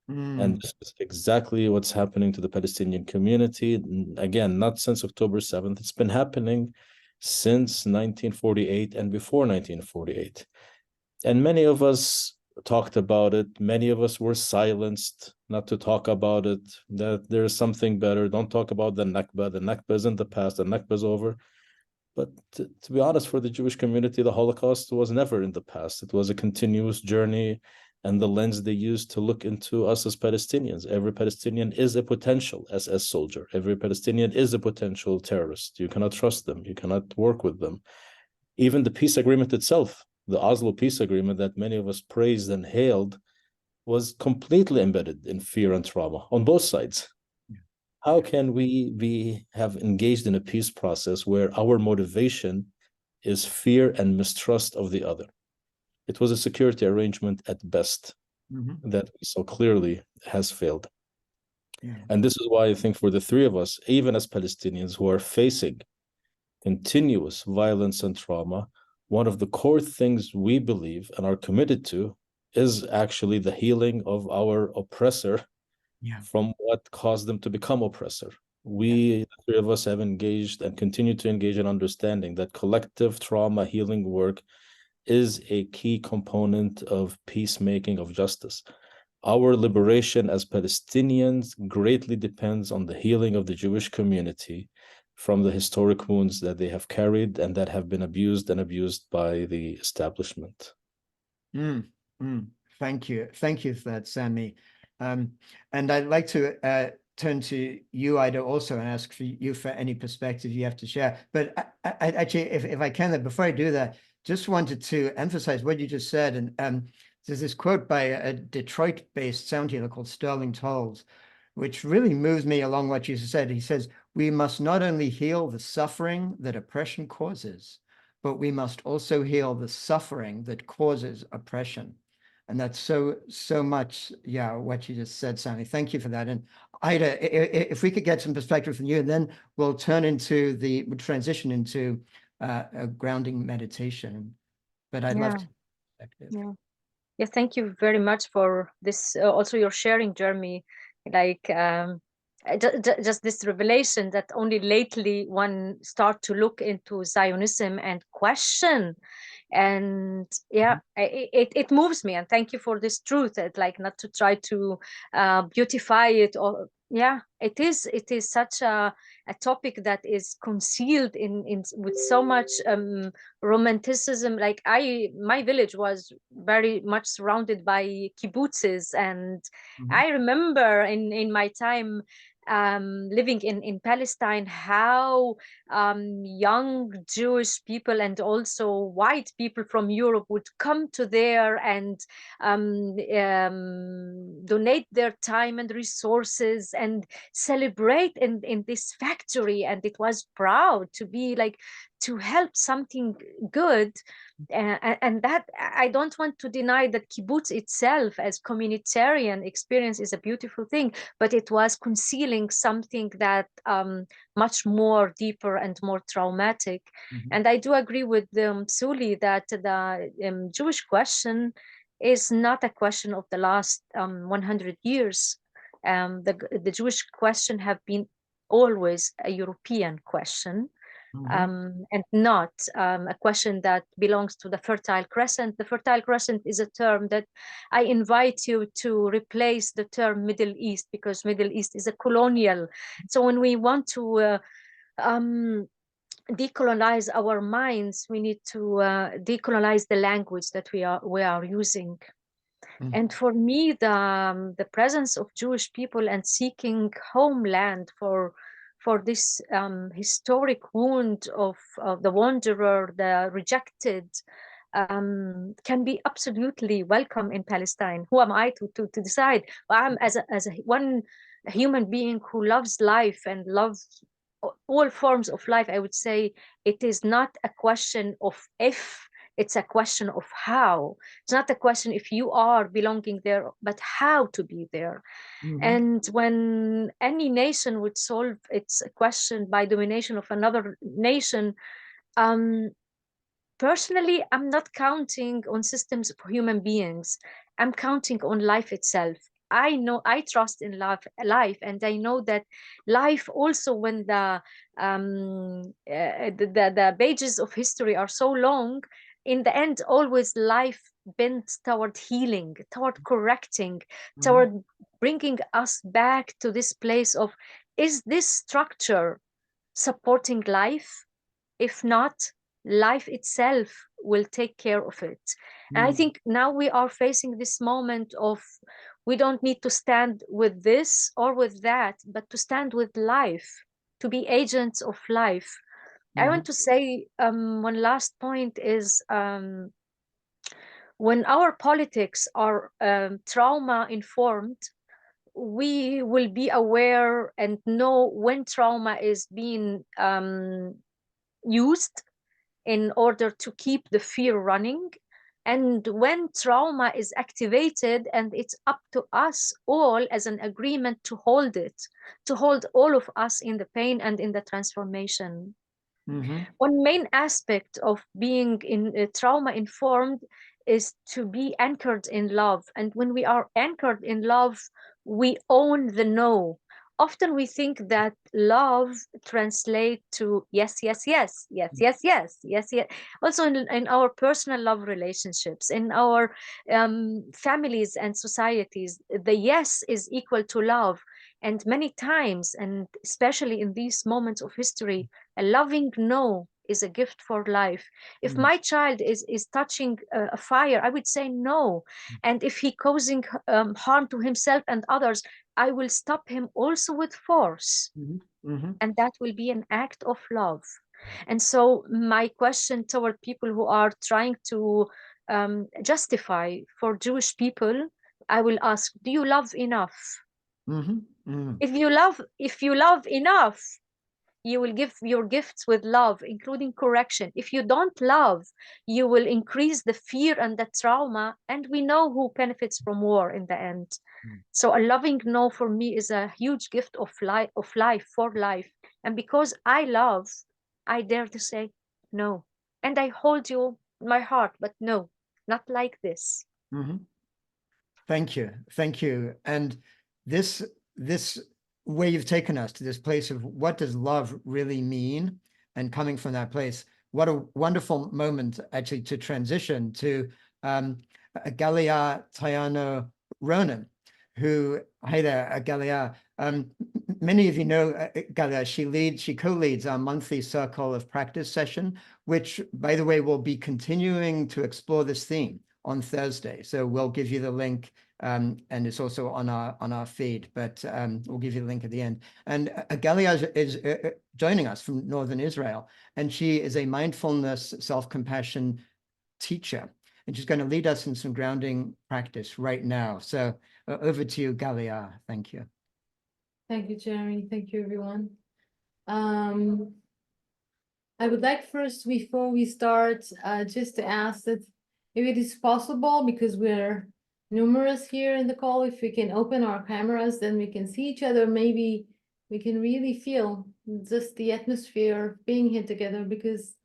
And this is exactly what's happening to the Palestinian community. Again, not since October 7th. It's been happening since 1948 and before 1948. And many of us talked about it. Many of us were silenced not to talk about it, that there is something better. Don't talk about the Nakba. The Nakba is in the past. The Nakba is over. But to be honest, for the Jewish community, the Holocaust was never in the past. It was a continuous journey, and the lens they used to look into us as Palestinians. Every Palestinian is a potential SS soldier. Every Palestinian is a potential terrorist. You cannot trust them. You cannot work with them. Even the peace agreement itself, the Oslo peace agreement that many of us praised and hailed, was completely embedded in fear and trauma on both sides. How can we have engaged in a peace process where our motivation is fear and mistrust of the other? It was a security arrangement at best that so clearly has failed. And this is why I think for the three of us, even as Palestinians who are facing continuous violence and trauma, one of the core things we believe and are committed to is actually the healing of our oppressor from what caused them to become oppressor. We, the three of us, have engaged and continue to engage in understanding that collective trauma healing work is a key component of peacemaking, of justice. Our liberation as Palestinians greatly depends on the healing of the Jewish community from the historic wounds that they have carried and that have been abused by the establishment. Thank you. Thank you for that, Sami. And I'd like to turn to you, Ida, also, and ask for you for any perspective you have to share. But I actually, if I can, before I do that, just wanted to emphasize what you just said. And there's this quote by a Detroit-based sound healer called Sterling Tolles, which really moves me along what you said. He says, we must not only heal the suffering that oppression causes, but we must also heal the suffering that causes oppression. And that's so much, what you just said, Sami. Thank you for that. And Ida, if we could get some perspective from you, and then we'll transition into a grounding meditation. But I'd love to perspective. Yeah, thank you very much for this. Also, your sharing, Jeremy, like just this revelation that only lately one start to look into Zionism and question. And it moves me, and thank you for this truth, that like not to try to beautify it, or it is such a topic that is concealed in with so much romanticism. Like my village was very much surrounded by kibbutzes, and I remember in my time living in Palestine, how young Jewish people and also white people from Europe would come to there and donate their time and resources and celebrate in this factory. And it was proud to be like, to help something good. And that, I don't want to deny that kibbutz itself as communitarian experience is a beautiful thing, but it was concealing something that much more deeper and more traumatic. And I do agree with Souli that the Jewish question is not a question of the last 100 years. The Jewish question have been always a European question. And not a question that belongs to the Fertile Crescent. The Fertile Crescent is a term that I invite you to replace the term Middle East, because Middle East is a colonial. So when we want to decolonize our minds, we need to decolonize the language that we are using. And for me, the presence of Jewish people and seeking homeland for this historic wound of the wanderer, the rejected, can be absolutely welcome in Palestine. Who am I to decide? I'm as a one human being who loves life and loves all forms of life, I would say it is not a question of if, it's a question of how. It's not a question if you are belonging there, but how to be there. And when any nation would solve its question by domination of another nation, personally, I'm not counting on systems of human beings. I'm counting on life itself. I know, I trust in life, and I know that life also, when the pages of history are so long, in the end, always life bends toward healing, toward correcting, toward bringing us back to this place of, is this structure supporting life? If not, life itself will take care of it. And I think now we are facing this moment of, we don't need to stand with this or with that, but to stand with life, to be agents of life. I want to say one last point is, when our politics are trauma informed, we will be aware and know when trauma is being used in order to keep the fear running, and when trauma is activated, and it's up to us all as an agreement to hold it, to hold all of us in the pain and in the transformation. One main aspect of being in trauma informed is to be anchored in love, and when we are anchored in love, we own the no. Often we think that love translates to yes, yes, yes, yes, yes, yes, yes, yes. Also in our personal love relationships, in our families and societies, the yes is equal to love. And many times, and especially in these moments of history, a loving no is a gift for life. If my child is touching a fire, I would say no. And if he causing harm to himself and others, I will stop him also with force. And that will be an act of love. And so my question toward people who are trying to justify for Jewish people, I will ask, do you love enough? If you love enough, you will give your gifts with love, including correction. If you don't love, you will increase the fear and the trauma, and we know who benefits from war in the end. So a loving no for me is a huge gift of life for life. And because I love, I dare to say no. And I hold you in my heart, but no, not like this. Thank you. Thank you. And this way you've taken us to this place of what does love really mean, and coming from that place, what a wonderful moment actually to transition to Galia Tayano Ronan, who, hi there, Galia. Many of you know Galia. She co-leads our monthly Circle of Practice session, which, by the way, will be continuing to explore this theme on Thursday. So we'll give you the link, and it's also on our feed, but we'll give you the link at the end. And Galia is joining us from Northern Israel, and she is a mindfulness, self-compassion teacher, and she's going to lead us in some grounding practice right now. So over to you, Galia. Thank you. Thank you, Jeremy. Thank you, everyone. I would like first, before we start, just to ask that if it is possible, because we're numerous here in the call, if we can open our cameras, then we can see each other. Maybe we can really feel just the atmosphere of being here together, because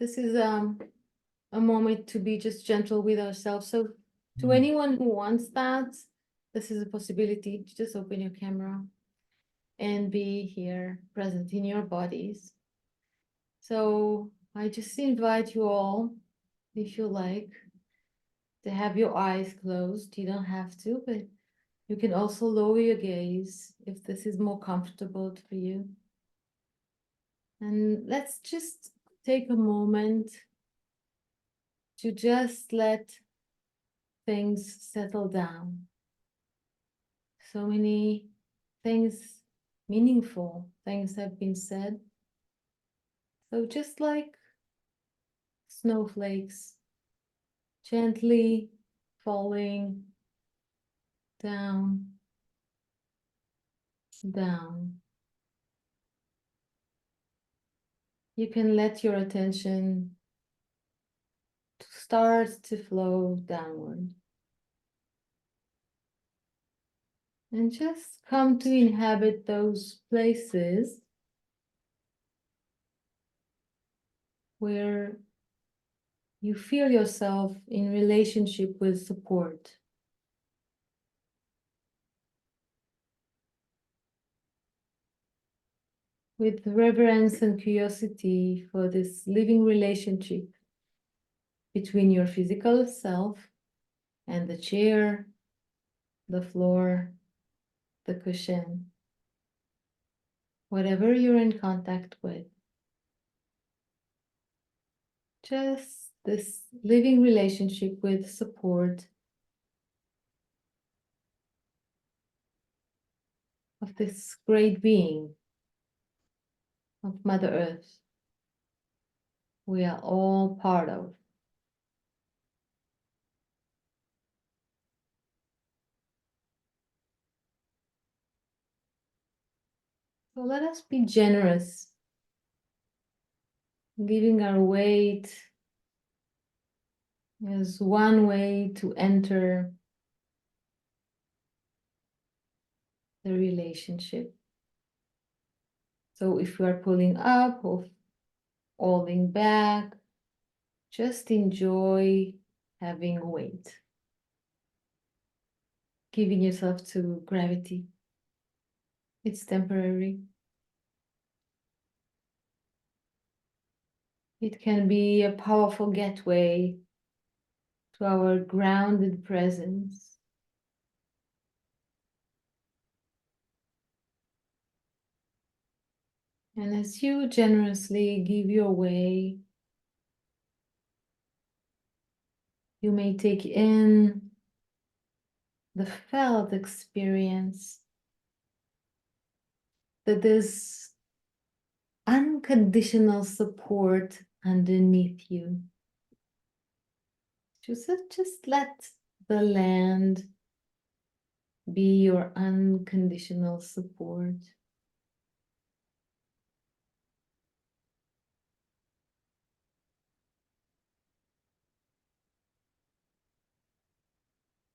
this is a moment to be just gentle with ourselves. So to anyone who wants that, this is a possibility to just open your camera and be here present in your bodies. So I just invite you all, if you like, to have your eyes closed. You don't have to, but you can also lower your gaze if this is more comfortable for you. And let's just take a moment to just let things settle down. So many things, meaningful things have been said. So just like snowflakes, gently falling down, down. you can let your attention start to flow downward. And just come to inhabit those places where you feel yourself in relationship with support. With reverence and curiosity for this living relationship between your physical self and the chair, the floor, the cushion, whatever you're in contact with. Just this living relationship with support of this great being of Mother Earth we are all part of. So let us be generous, giving our weight is one way to enter the relationship. So if you are pulling up or holding back, just enjoy having weight, giving yourself to gravity. It's temporary. It can be a powerful gateway to our grounded presence. And as you generously give your way, you may take in the felt experience that there's unconditional support underneath you. Just let the land be your unconditional support.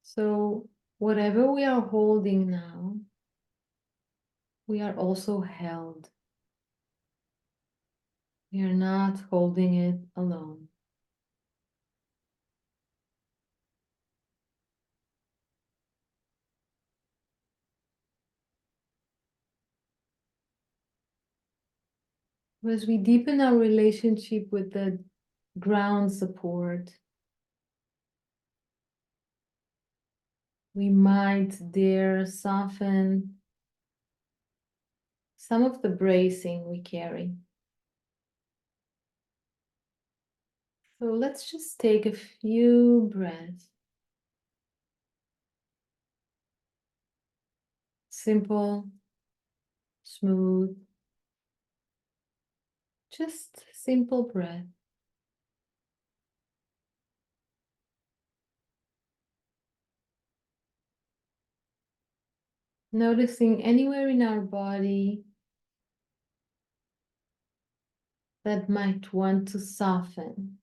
So whatever we are holding now, we are also held. We are not holding it alone. As we deepen our relationship with the ground support, we might dare soften some of the bracing we carry. So let's just take a few breaths. Simple, smooth, just simple breath. Noticing anywhere in our body that might want to soften.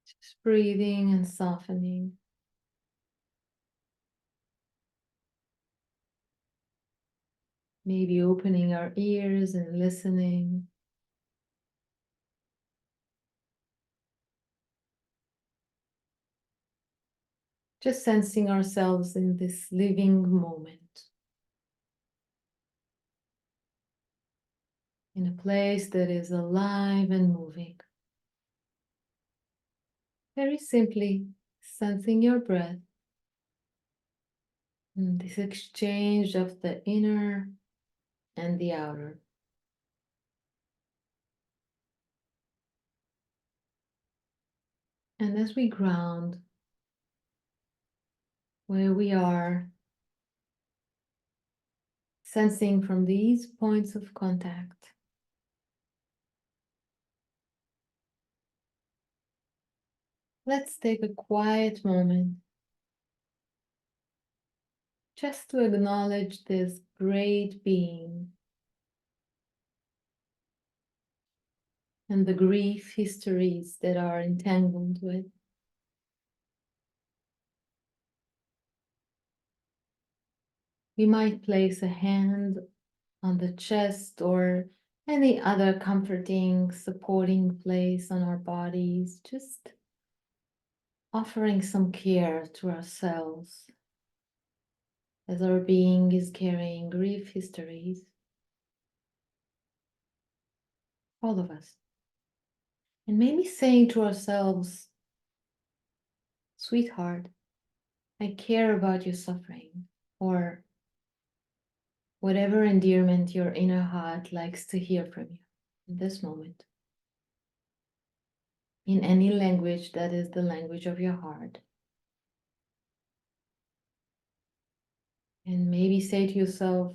Just breathing and softening. Maybe opening our ears and listening. Just sensing ourselves in this living moment. In a place that is alive and moving. Very simply, sensing your breath. And this exchange of the inner and the outer. And as we ground where we are, sensing from these points of contact, let's take a quiet moment just to acknowledge this great being and the grief histories that are entangled with. We might place a hand on the chest or any other comforting, supporting place on our bodies, just offering some care to ourselves as our being is carrying grief histories. All of us. And maybe saying to ourselves, sweetheart, I care about your suffering, or whatever endearment your inner heart likes to hear from you in this moment. In any language that is the language of your heart. And maybe say to yourself,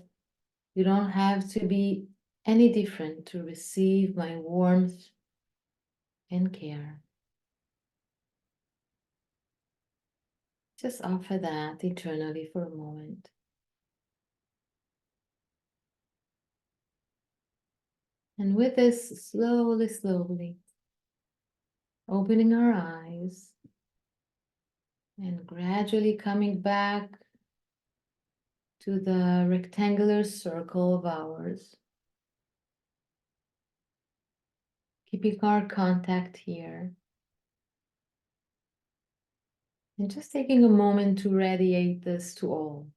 you don't have to be any different to receive my warmth and care. Just offer that eternally for a moment. And with this, slowly, slowly, opening our eyes and gradually coming back to the rectangular circle of ours. Keeping our contact here. And just taking a moment to radiate this to all.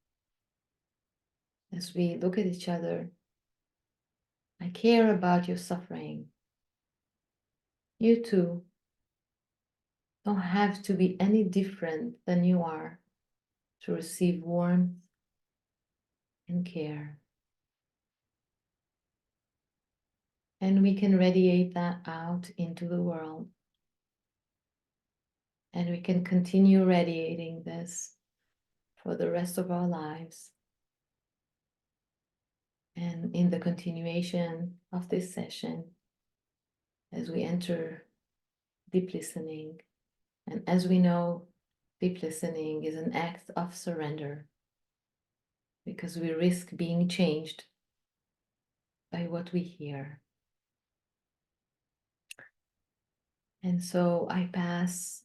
As we look at each other, I care about your suffering. You too don't have to be any different than you are to receive warmth and care. And we can radiate that out into the world. And we can continue radiating this for the rest of our lives. And in the continuation of this session, as we enter deep listening, and as we know, deep listening is an act of surrender because we risk being changed by what we hear. And so I pass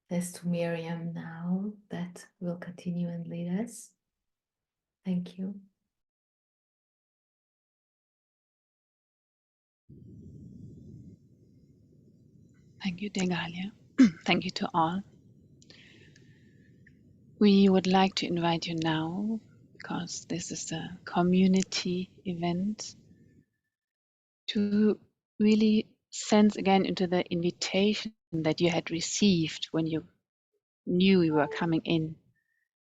this to Miriam now, that will continue and lead us. Thank you. Thank you, dear Galia. Thank you to all. We would like to invite you now, because this is a community event, to really sense again into the invitation that you had received when you knew you were coming in.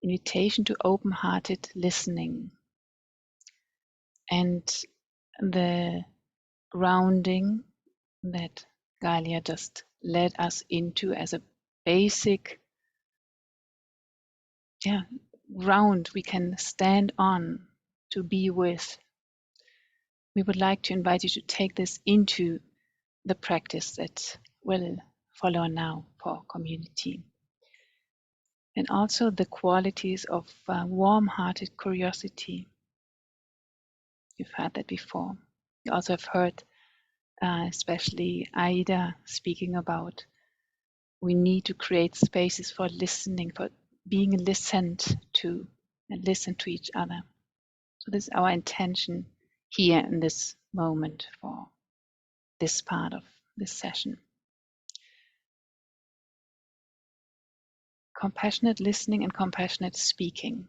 Invitation to open-hearted listening and the grounding that Galia just led us into as a basic ground we can stand on to be with. We would like to invite you to take this into the practice that will follow now for community. And also the qualities of warm-hearted curiosity. You've heard that before. You also have heard especially Aida speaking about we need to create spaces for listening, for being listened to and listen to each other. So this is our intention here in this moment for this part of this session. Compassionate listening and compassionate speaking.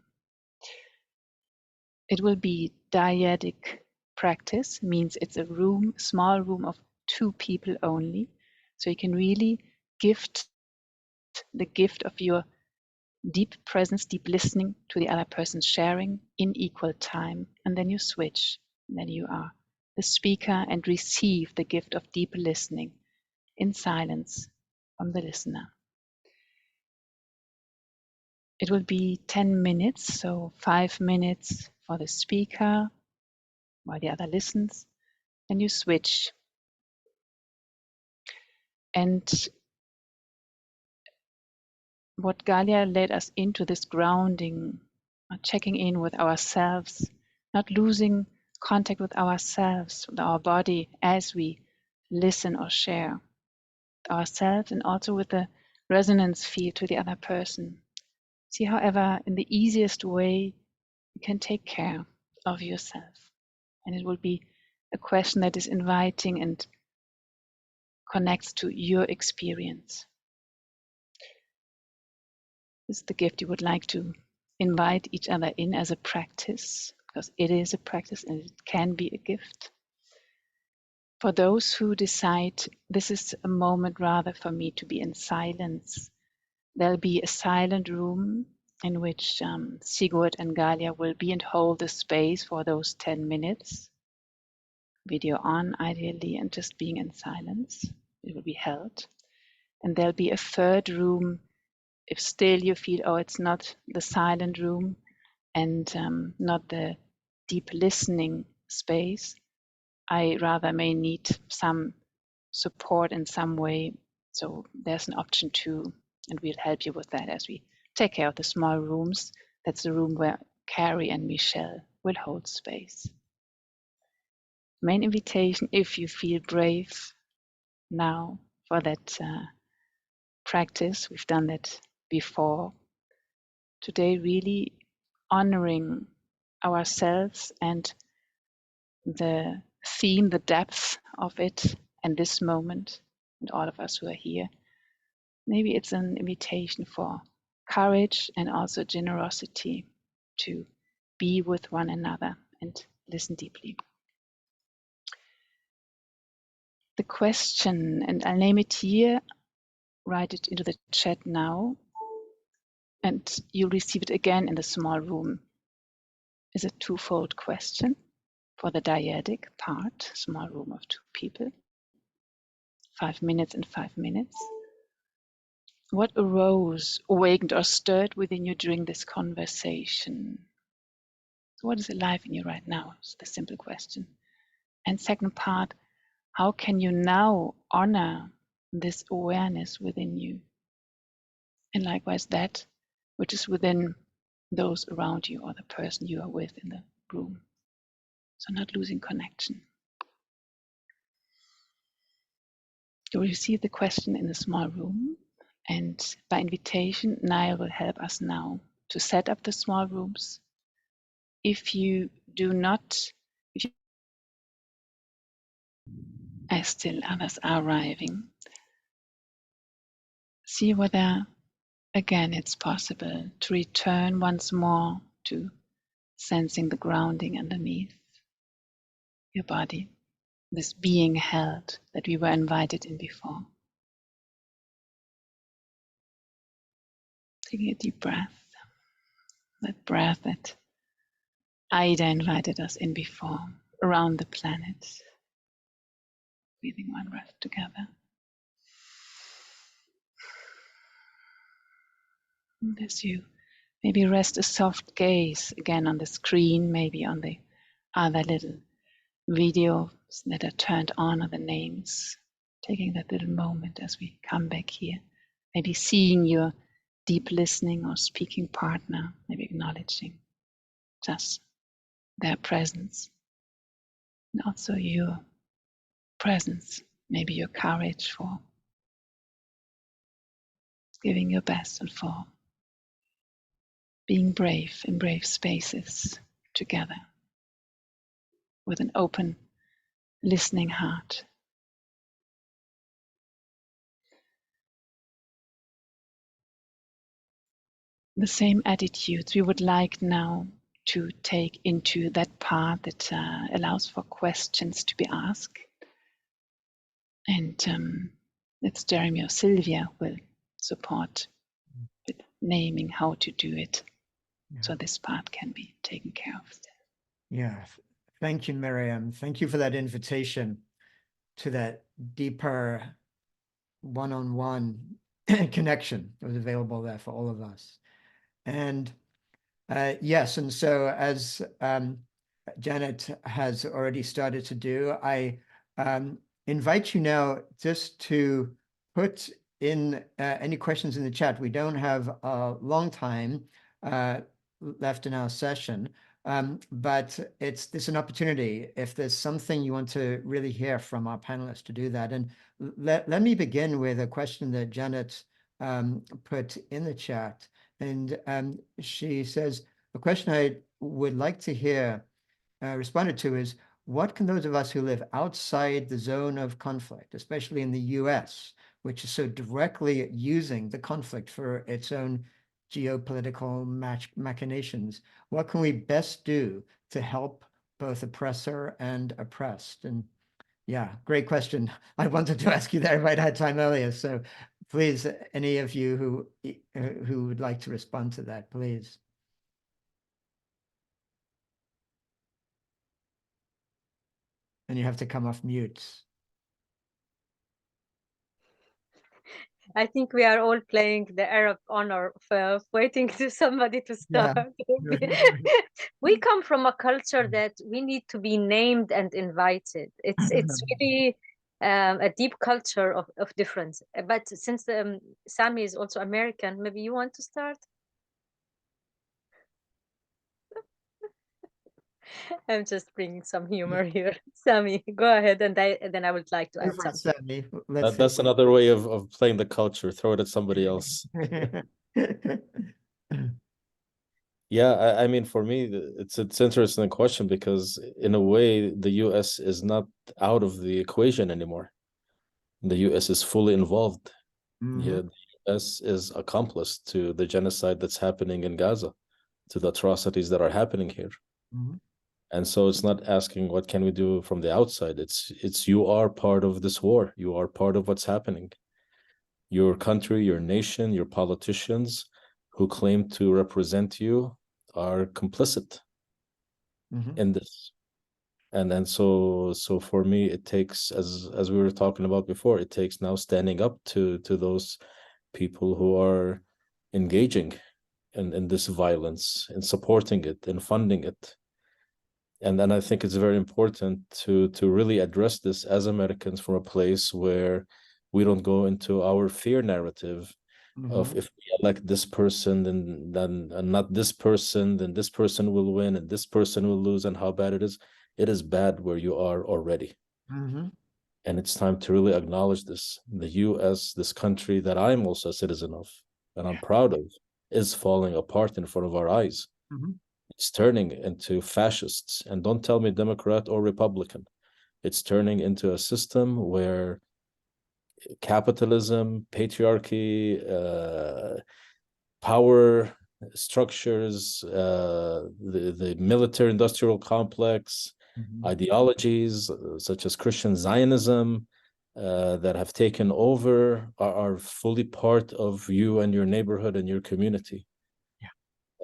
It will be dyadic practice, means it's a room, small room of 2 people only. So you can really gift the gift of your deep presence, deep listening to the other person's sharing in equal time. And then you switch. And then you are the speaker and receive the gift of deep listening in silence from the listener. It will be 10 minutes, so 5 minutes for the speaker while the other listens, and you switch. And what Galia led us into this grounding checking in with ourselves, not losing contact with ourselves, with our body as we listen or share with ourselves, and also with the resonance field to the other person. See, however, in the easiest way you can take care of yourself. And it will be a question that is inviting and connects to your experience. This is the gift you would like to invite each other in as a practice, because it is a practice and it can be a gift. For those who decide this is a moment rather for me to be in silence, there'll be a silent room in which Sigurd and Galia will be and hold the space for those 10 minutes. Video on, ideally, and just being in silence. It will be held. And there'll be a third room if still you feel, oh, it's not the silent room and not the deep listening space. I rather may need some support in some way. So there's an option too, and we'll help you with that as we take care of the small rooms. That's the room where Carrie and Michelle will hold space. Main invitation, if you feel brave now for that practice, we've done that before. Today, really honoring ourselves and the theme, the depth of it, and this moment, and all of us who are here. Maybe it's an invitation for courage and also generosity to be with one another and listen deeply. The question, and I'll name it here, write it into the chat now, and you'll receive it again in the small room, is a twofold question for the dyadic part, small room of 2 people, 5 minutes and 5 minutes. What arose, awakened, or stirred within you during this conversation? So what is alive in you right now? Is the simple question. And second part, how can you now honor this awareness within you? And likewise that which is within those around you or the person you are with in the room. So not losing connection. You will receive the question in the small room, and by invitation, Niall will help us now to set up the small rooms. If you do not, as still others are arriving, see whether again it's possible to return once more to sensing the grounding underneath your body, this being held that we were invited in before. Taking a deep breath, that breath that Ida invited us in before, around the planet. Breathing one breath together. And as you maybe rest a soft gaze again on the screen, maybe on the other little videos that are turned on, or the names, taking that little moment as we come back here, maybe seeing your deep listening or speaking partner, maybe acknowledging just their presence, and also your presence, maybe your courage for giving your best and for being brave in brave spaces together with an open, listening heart. The same attitudes we would like now to take into that part that allows for questions to be asked. And it's Jeremy or Sylvia will support with naming how to do it. Yeah. So this part can be taken care of still. Yeah, thank you, Miriam. Thank you for that invitation to that deeper one-on-one connection that was available there for all of us. And yes, and so as Janet has already started to do, I invite you now just to put in any questions in the chat. We don't have a long time. left in our session. But it's an opportunity if there's something you want to really hear from our panelists to do that. And let me begin with a question that Janet put in the chat. And she says, a question I would like to hear responded to is, what can those of us who live outside the zone of conflict, especially in the US, which is so directly using the conflict for its own geopolitical machinations, what can we best do to help both oppressor and oppressed? And yeah, great question. I wanted to ask you that if I'd had time earlier. So please, any of you who would like to respond to that, please. And you have to come off mute. I think we are all playing the Arab honor of waiting to somebody to start. Yeah. We come from a culture that we need to be named and invited. It's really a deep culture of difference. But since Sami is also American, maybe you want to start? I'm just bringing some humor here. Sami, go ahead, and then I would like to add something. Sami, That's another way of playing the culture. Throw it at somebody else. Yeah, I mean, for me, it's interesting question because in a way, the US is not out of the equation anymore. The US is fully involved. Yeah, the US is accomplice to the genocide that's happening in Gaza, to the atrocities that are happening here. And so it's not asking what can we do from the outside. It's you are part of this war. You are part of what's happening. Your country, your nation, your politicians who claim to represent you are complicit in this. And then so for me, it takes, as we were talking about before, it takes now standing up to those people who are engaging in this violence and supporting it and funding it. And then I think it's very important to really address this as Americans from a place where we don't go into our fear narrative of if we elect this person, then not this person, then this person will win and this person will lose, and how bad it is. It is bad where you are already. And it's time to really acknowledge this. The US, this country that I'm also a citizen of, and I'm proud of, is falling apart in front of our eyes. It's turning into fascists. And don't tell me Democrat or Republican. It's turning into a system where capitalism, patriarchy, power structures, the military-industrial complex, ideologies such as Christian Zionism that have taken over are fully part of you and your neighborhood and your community.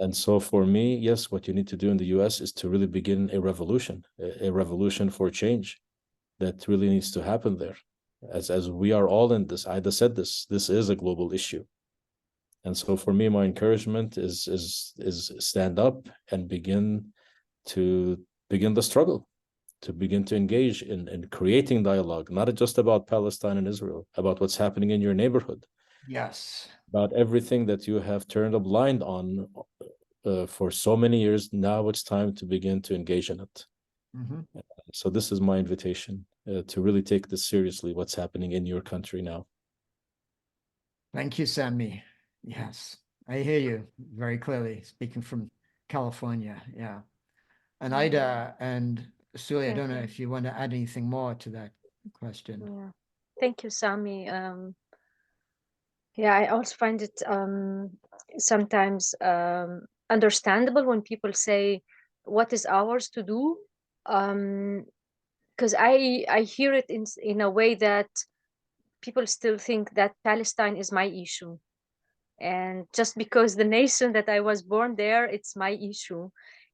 And so for me, yes, what you need to do in the US is to really begin a revolution for change that really needs to happen there. As we are all in this, Ida said this is a global issue. And so for me, my encouragement is stand up and begin the struggle, to begin to engage in creating dialogue, not just about Palestine and Israel, about what's happening in your neighborhood. Yes. About everything that you have turned a blind on for so many years. Now it's time to begin to engage in it. So this is my invitation to really take this seriously, what's happening in your country now. Thank you, Sami. Yes, I hear you very clearly, speaking from California. Yeah. And Ida and Souli, I don't know if you want to add anything more to that question. Yeah. Thank you, Sami. Yeah, I also find it sometimes understandable when people say, what is ours to do? Because I hear it in a way that people still think that Palestine is my issue. And just because the nation that I was born there, it's my issue.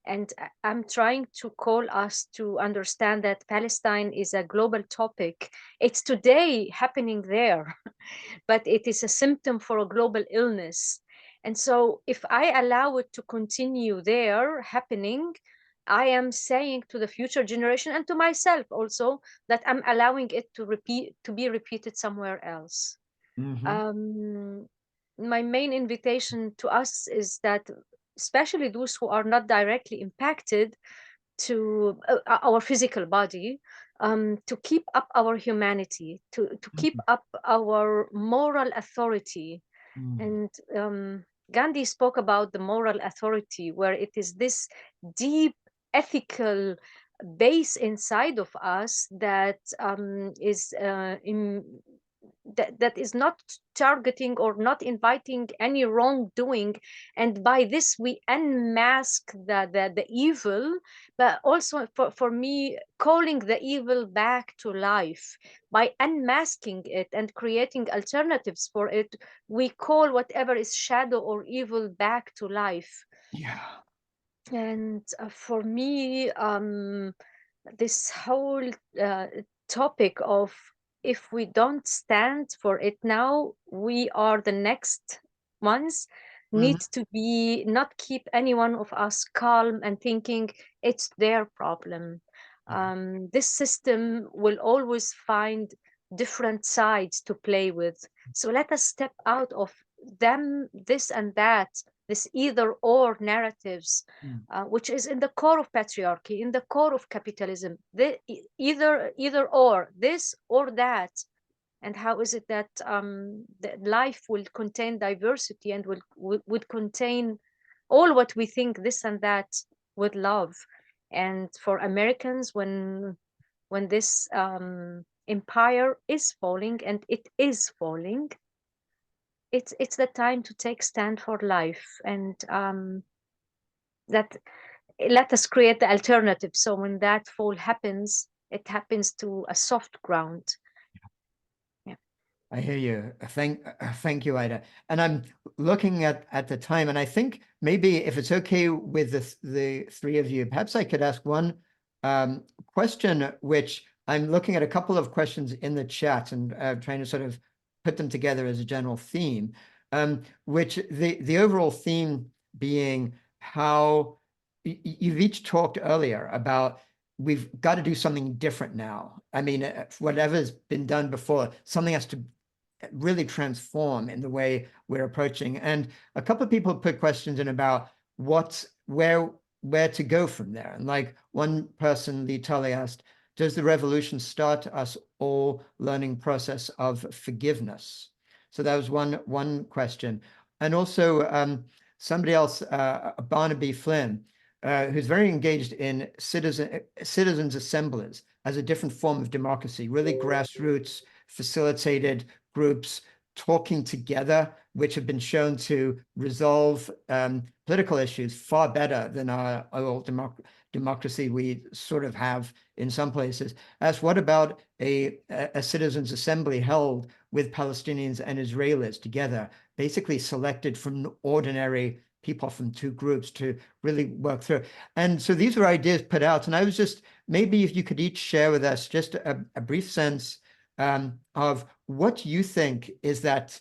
And I'm trying to call us to understand that Palestine is a global topic. It's today happening there, but it is a symptom for a global illness. And so if I allow it to continue there happening, I am saying to the future generation and to myself also that I'm allowing it to be repeated somewhere else. My main invitation to us is that especially those who are not directly impacted, to our physical body, to keep up our humanity, to keep up our moral authority. And Gandhi spoke about the moral authority, where it is this deep ethical base inside of us that that is not targeting or not inviting any wrongdoing. And by this we unmask the evil, but also for me, calling the evil back to life. By unmasking it and creating alternatives for it, we call whatever is shadow or evil back to life. Yeah. And for me, this whole topic of, if we don't stand for it now, we are the next ones, need to be, not keep any one of us calm and thinking it's their problem. This system will always find different sides to play with. So let us step out of them, this and that, this either or narratives, which is in the core of patriarchy, in the core of capitalism. Either or, this or that. And how is it that life will contain diversity and would contain all what we think this and that with love? And for Americans, when this empire is falling, and it is falling, it's the time to take stand for life, and that let us create the alternative. So when that fall happens, it happens to a soft ground. Yeah, I hear you. Thank you, Ida. And I'm looking at the time, and I think maybe if it's okay with the three of you, perhaps I could ask one question, which I'm looking at a couple of questions in the chat and trying to sort of put them together as a general theme, which the overall theme being how you've each talked earlier about we've got to do something different now. I mean, whatever's been done before, something has to really transform in the way we're approaching. And a couple of people put questions in about where to go from there. And like one person, Lee Tully, asked, does the revolution start us all learning process of forgiveness? So that was one question. And also somebody else, Barnaby Flynn, who's very engaged in citizens assemblies as a different form of democracy, really grassroots, facilitated groups talking together, which have been shown to resolve political issues far better than our old democracy we sort of have in some places. As what about a citizens assembly held with Palestinians and Israelis together, basically selected from ordinary people from two groups to really work through. And so these were ideas put out. And I was just, maybe if you could each share with us just a brief sense of what you think is that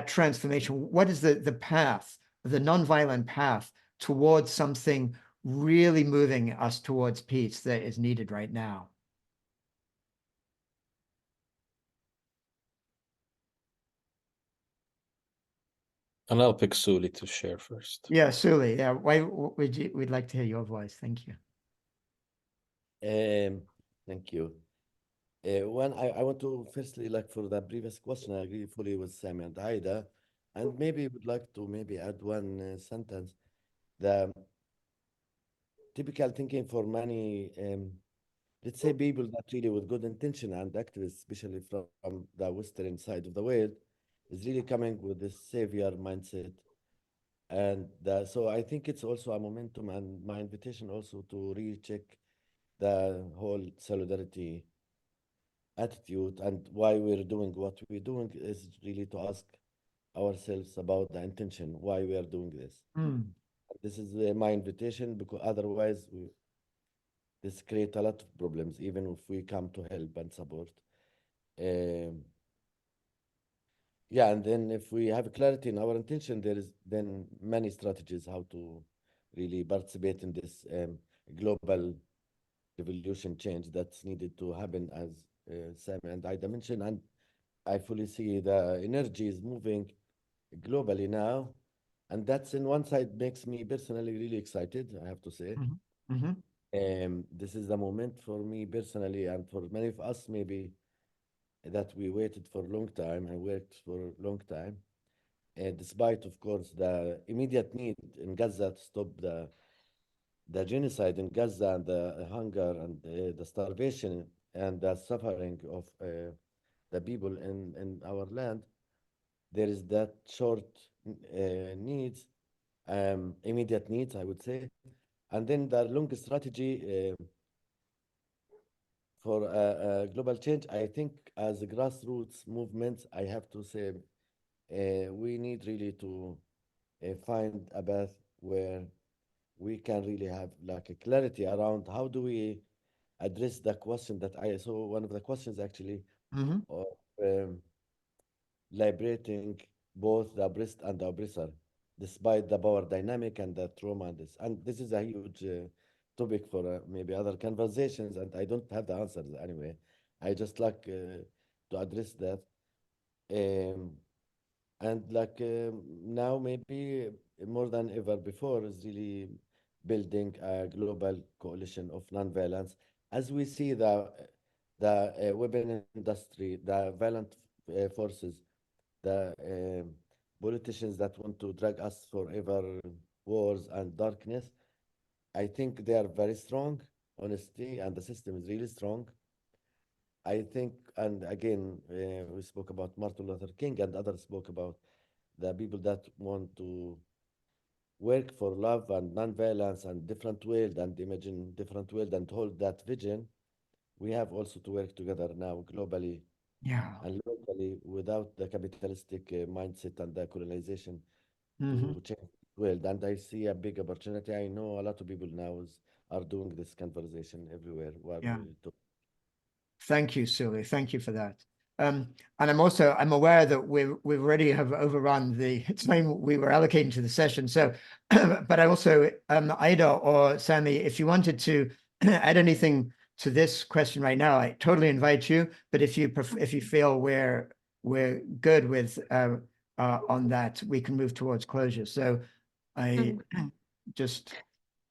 transformation. What is the path, the nonviolent path towards something really moving us towards peace that is needed right now? And I'll pick Souli to share first. Yeah, Souli. Yeah, we'd like to hear your voice. Thank you. Thank you. One, I want to firstly, like for the previous question, I agree fully with Sami and Aida, and maybe would like to maybe add one sentence. The typical thinking for many, let's say people that really with good intention and activists, especially from the Western side of the world, is really coming with this savior mindset. And so I think it's also a momentum, and my invitation also to recheck the whole solidarity attitude, and why we're doing what we're doing is really to ask ourselves about the intention, why we are doing this. This is my invitation, because otherwise this create a lot of problems, even if we come to help and support. Yeah, and then if we have clarity in our intention, there is then many strategies how to really participate in this global revolution change that's needed to happen, as Sami and Ida mentioned. And I fully see the energy is moving globally now, And that's in one side makes me personally really excited, I have to say. This is the moment for me personally, and for many of us maybe, that we waited for a long time and worked for a long time, despite, of course, the immediate need in Gaza to stop the genocide in Gaza and the hunger and the starvation and the suffering of the people in our land. There is that short needs, immediate needs, I would say, and then the long strategy for global change. I think as a grassroots movement, I have to say we need really to find a path where we can really have like a clarity around how do we address the question that I saw. One of the questions actually of liberating both the oppressed and the oppressor, despite the power dynamic and the trauma and this. And this is a huge topic for maybe other conversations, and I don't have the answers anyway. I just like to address that. Um, and like now maybe more than ever before is really building a global coalition of nonviolence as we see the weapon industry, the violent forces, the politicians that want to drag us forever wars and darkness. I think they are very strong, honestly, and the system is really strong. I think, and again, we spoke about Martin Luther King, and others spoke about the people that want to work for love and nonviolence and different world and imagine different world and hold that vision. We have also to work together now globally and locally without the capitalistic mindset and the colonization to change the world. And I see a big opportunity. I know a lot of people now are doing this conversation everywhere while Yeah. we talk. Thank you, Souli. Thank you for that. And I'm aware that we already have overrun the time we were allocating to the session. So, but I also, Ida or Sami, if you wanted to add anything to this question right now, I totally invite you. But if you feel we're good with on that, we can move towards closure. So, I just.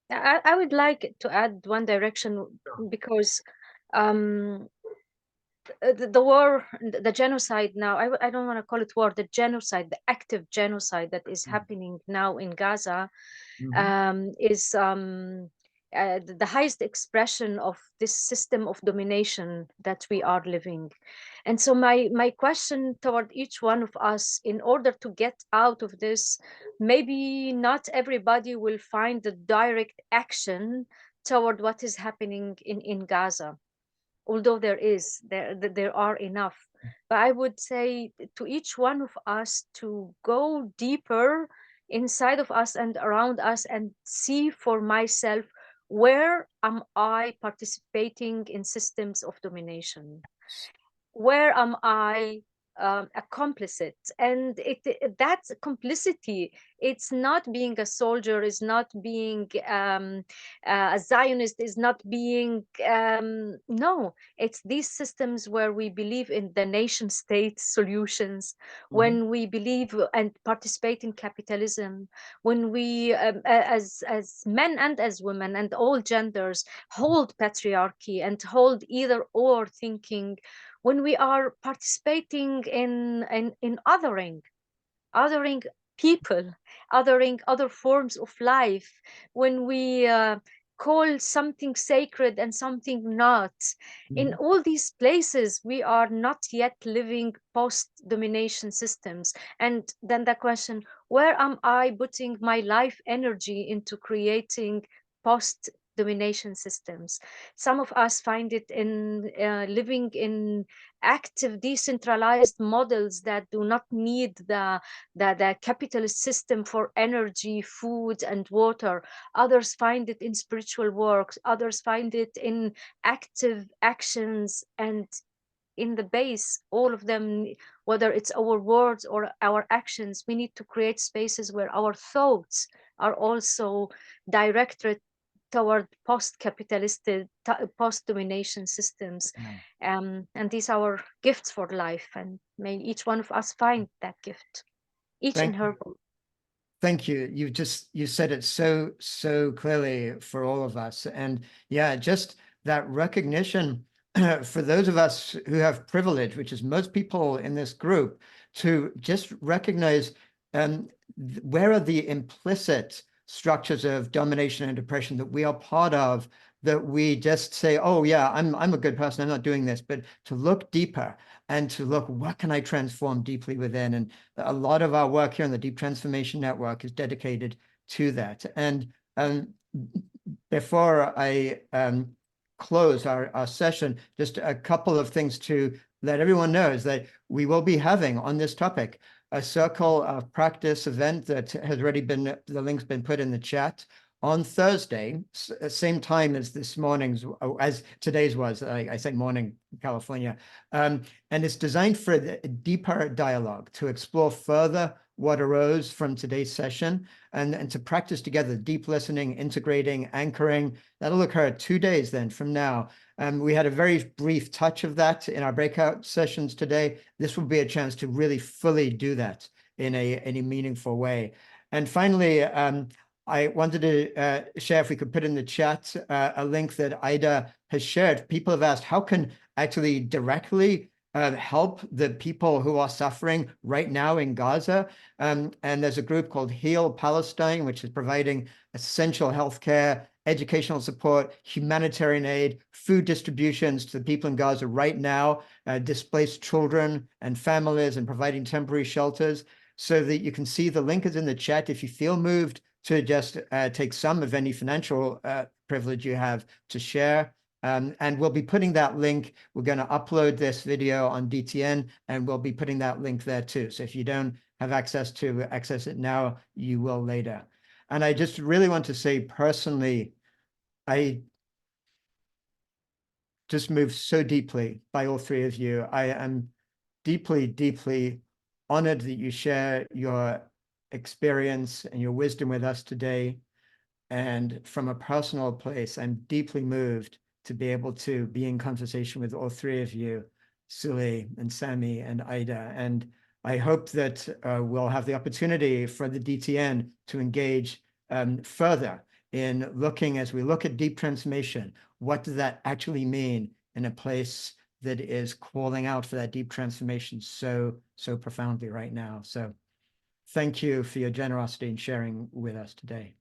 I would like to add one direction, because the war, the genocide now, I don't want to call it war, the genocide, the active genocide that is happening now in Gaza is the highest expression of this system of domination that we are living. And so my question toward each one of us, in order to get out of this, maybe not everybody will find the direct action toward what is happening in Gaza, although there are enough. But I would say to each one of us to go deeper inside of us and around us and see for myself, where am I participating in systems of domination? Where am I complicit? And that complicity, it's not being a soldier, is not being a Zionist, is not being no, it's these systems where we believe in the nation state solutions, when we believe and participate in capitalism, when we as men and as women and all genders hold patriarchy and hold either or thinking, when we are participating in othering people, othering other forms of life, when we call something sacred and something not. In all these places, we are not yet living post-domination systems. And then the question, where am I putting my life energy into creating post-domination systems? Some of us find it in living in active decentralized models that do not need the capitalist system for energy, food, and water. Others find it in spiritual works. Others find it in active actions. And in the base, all of them, whether it's our words or our actions, we need to create spaces where our thoughts are also directed toward post-capitalistic, post-domination systems. And these are our gifts for life, and may each one of us find that gift, each in her. Thank you. You said it so clearly for all of us. And yeah, just that recognition for those of us who have privilege, which is most people in this group, to just recognize where are the implicit structures of domination and oppression that we are part of, that we just say, oh yeah, I'm a good person, I'm not doing this, but to look deeper and to look, what can I transform deeply within? And a lot of our work here on the Deep Transformation Network is dedicated to that. And before I close our session, just a couple of things to let everyone know is that we will be having on this topic a circle of practice event that has already been, the link's been put in the chat, on Thursday, same time as this morning's, as today's was, I say morning, California. And it's designed for a deeper dialogue to explore further what arose from today's session and to practice together deep listening, integrating, anchoring. That'll occur 2 days then from now. We had a very brief touch of that in our breakout sessions today. This will be a chance to really fully do that in a meaningful way. And finally, I wanted to share, if we could put in the chat, a link that Ida has shared. People have asked, how can actually directly help the people who are suffering right now in Gaza? And there's a group called Heal Palestine, which is providing essential healthcare, educational support, humanitarian aid, food distributions to the people in Gaza right now, displaced children and families, and providing temporary shelters. So that you can see the link is in the chat if you feel moved to just take some of any financial privilege you have to share. And we'll be putting that link, we're going to upload this video on DTN, and we'll be putting that link there too. So if you don't have access to access it now, you will later. And I just really want to say personally, I just moved so deeply by all three of you. I am deeply, deeply honored that you share your experience and your wisdom with us today. And from a personal place, I'm deeply moved to be able to be in conversation with all three of you, Souli and Sami and Ida. And I hope that we'll have the opportunity for the DTN to engage further in looking, as we look at deep transformation, what does that actually mean in a place that is calling out for that deep transformation so profoundly right now. So thank you for your generosity in sharing with us today.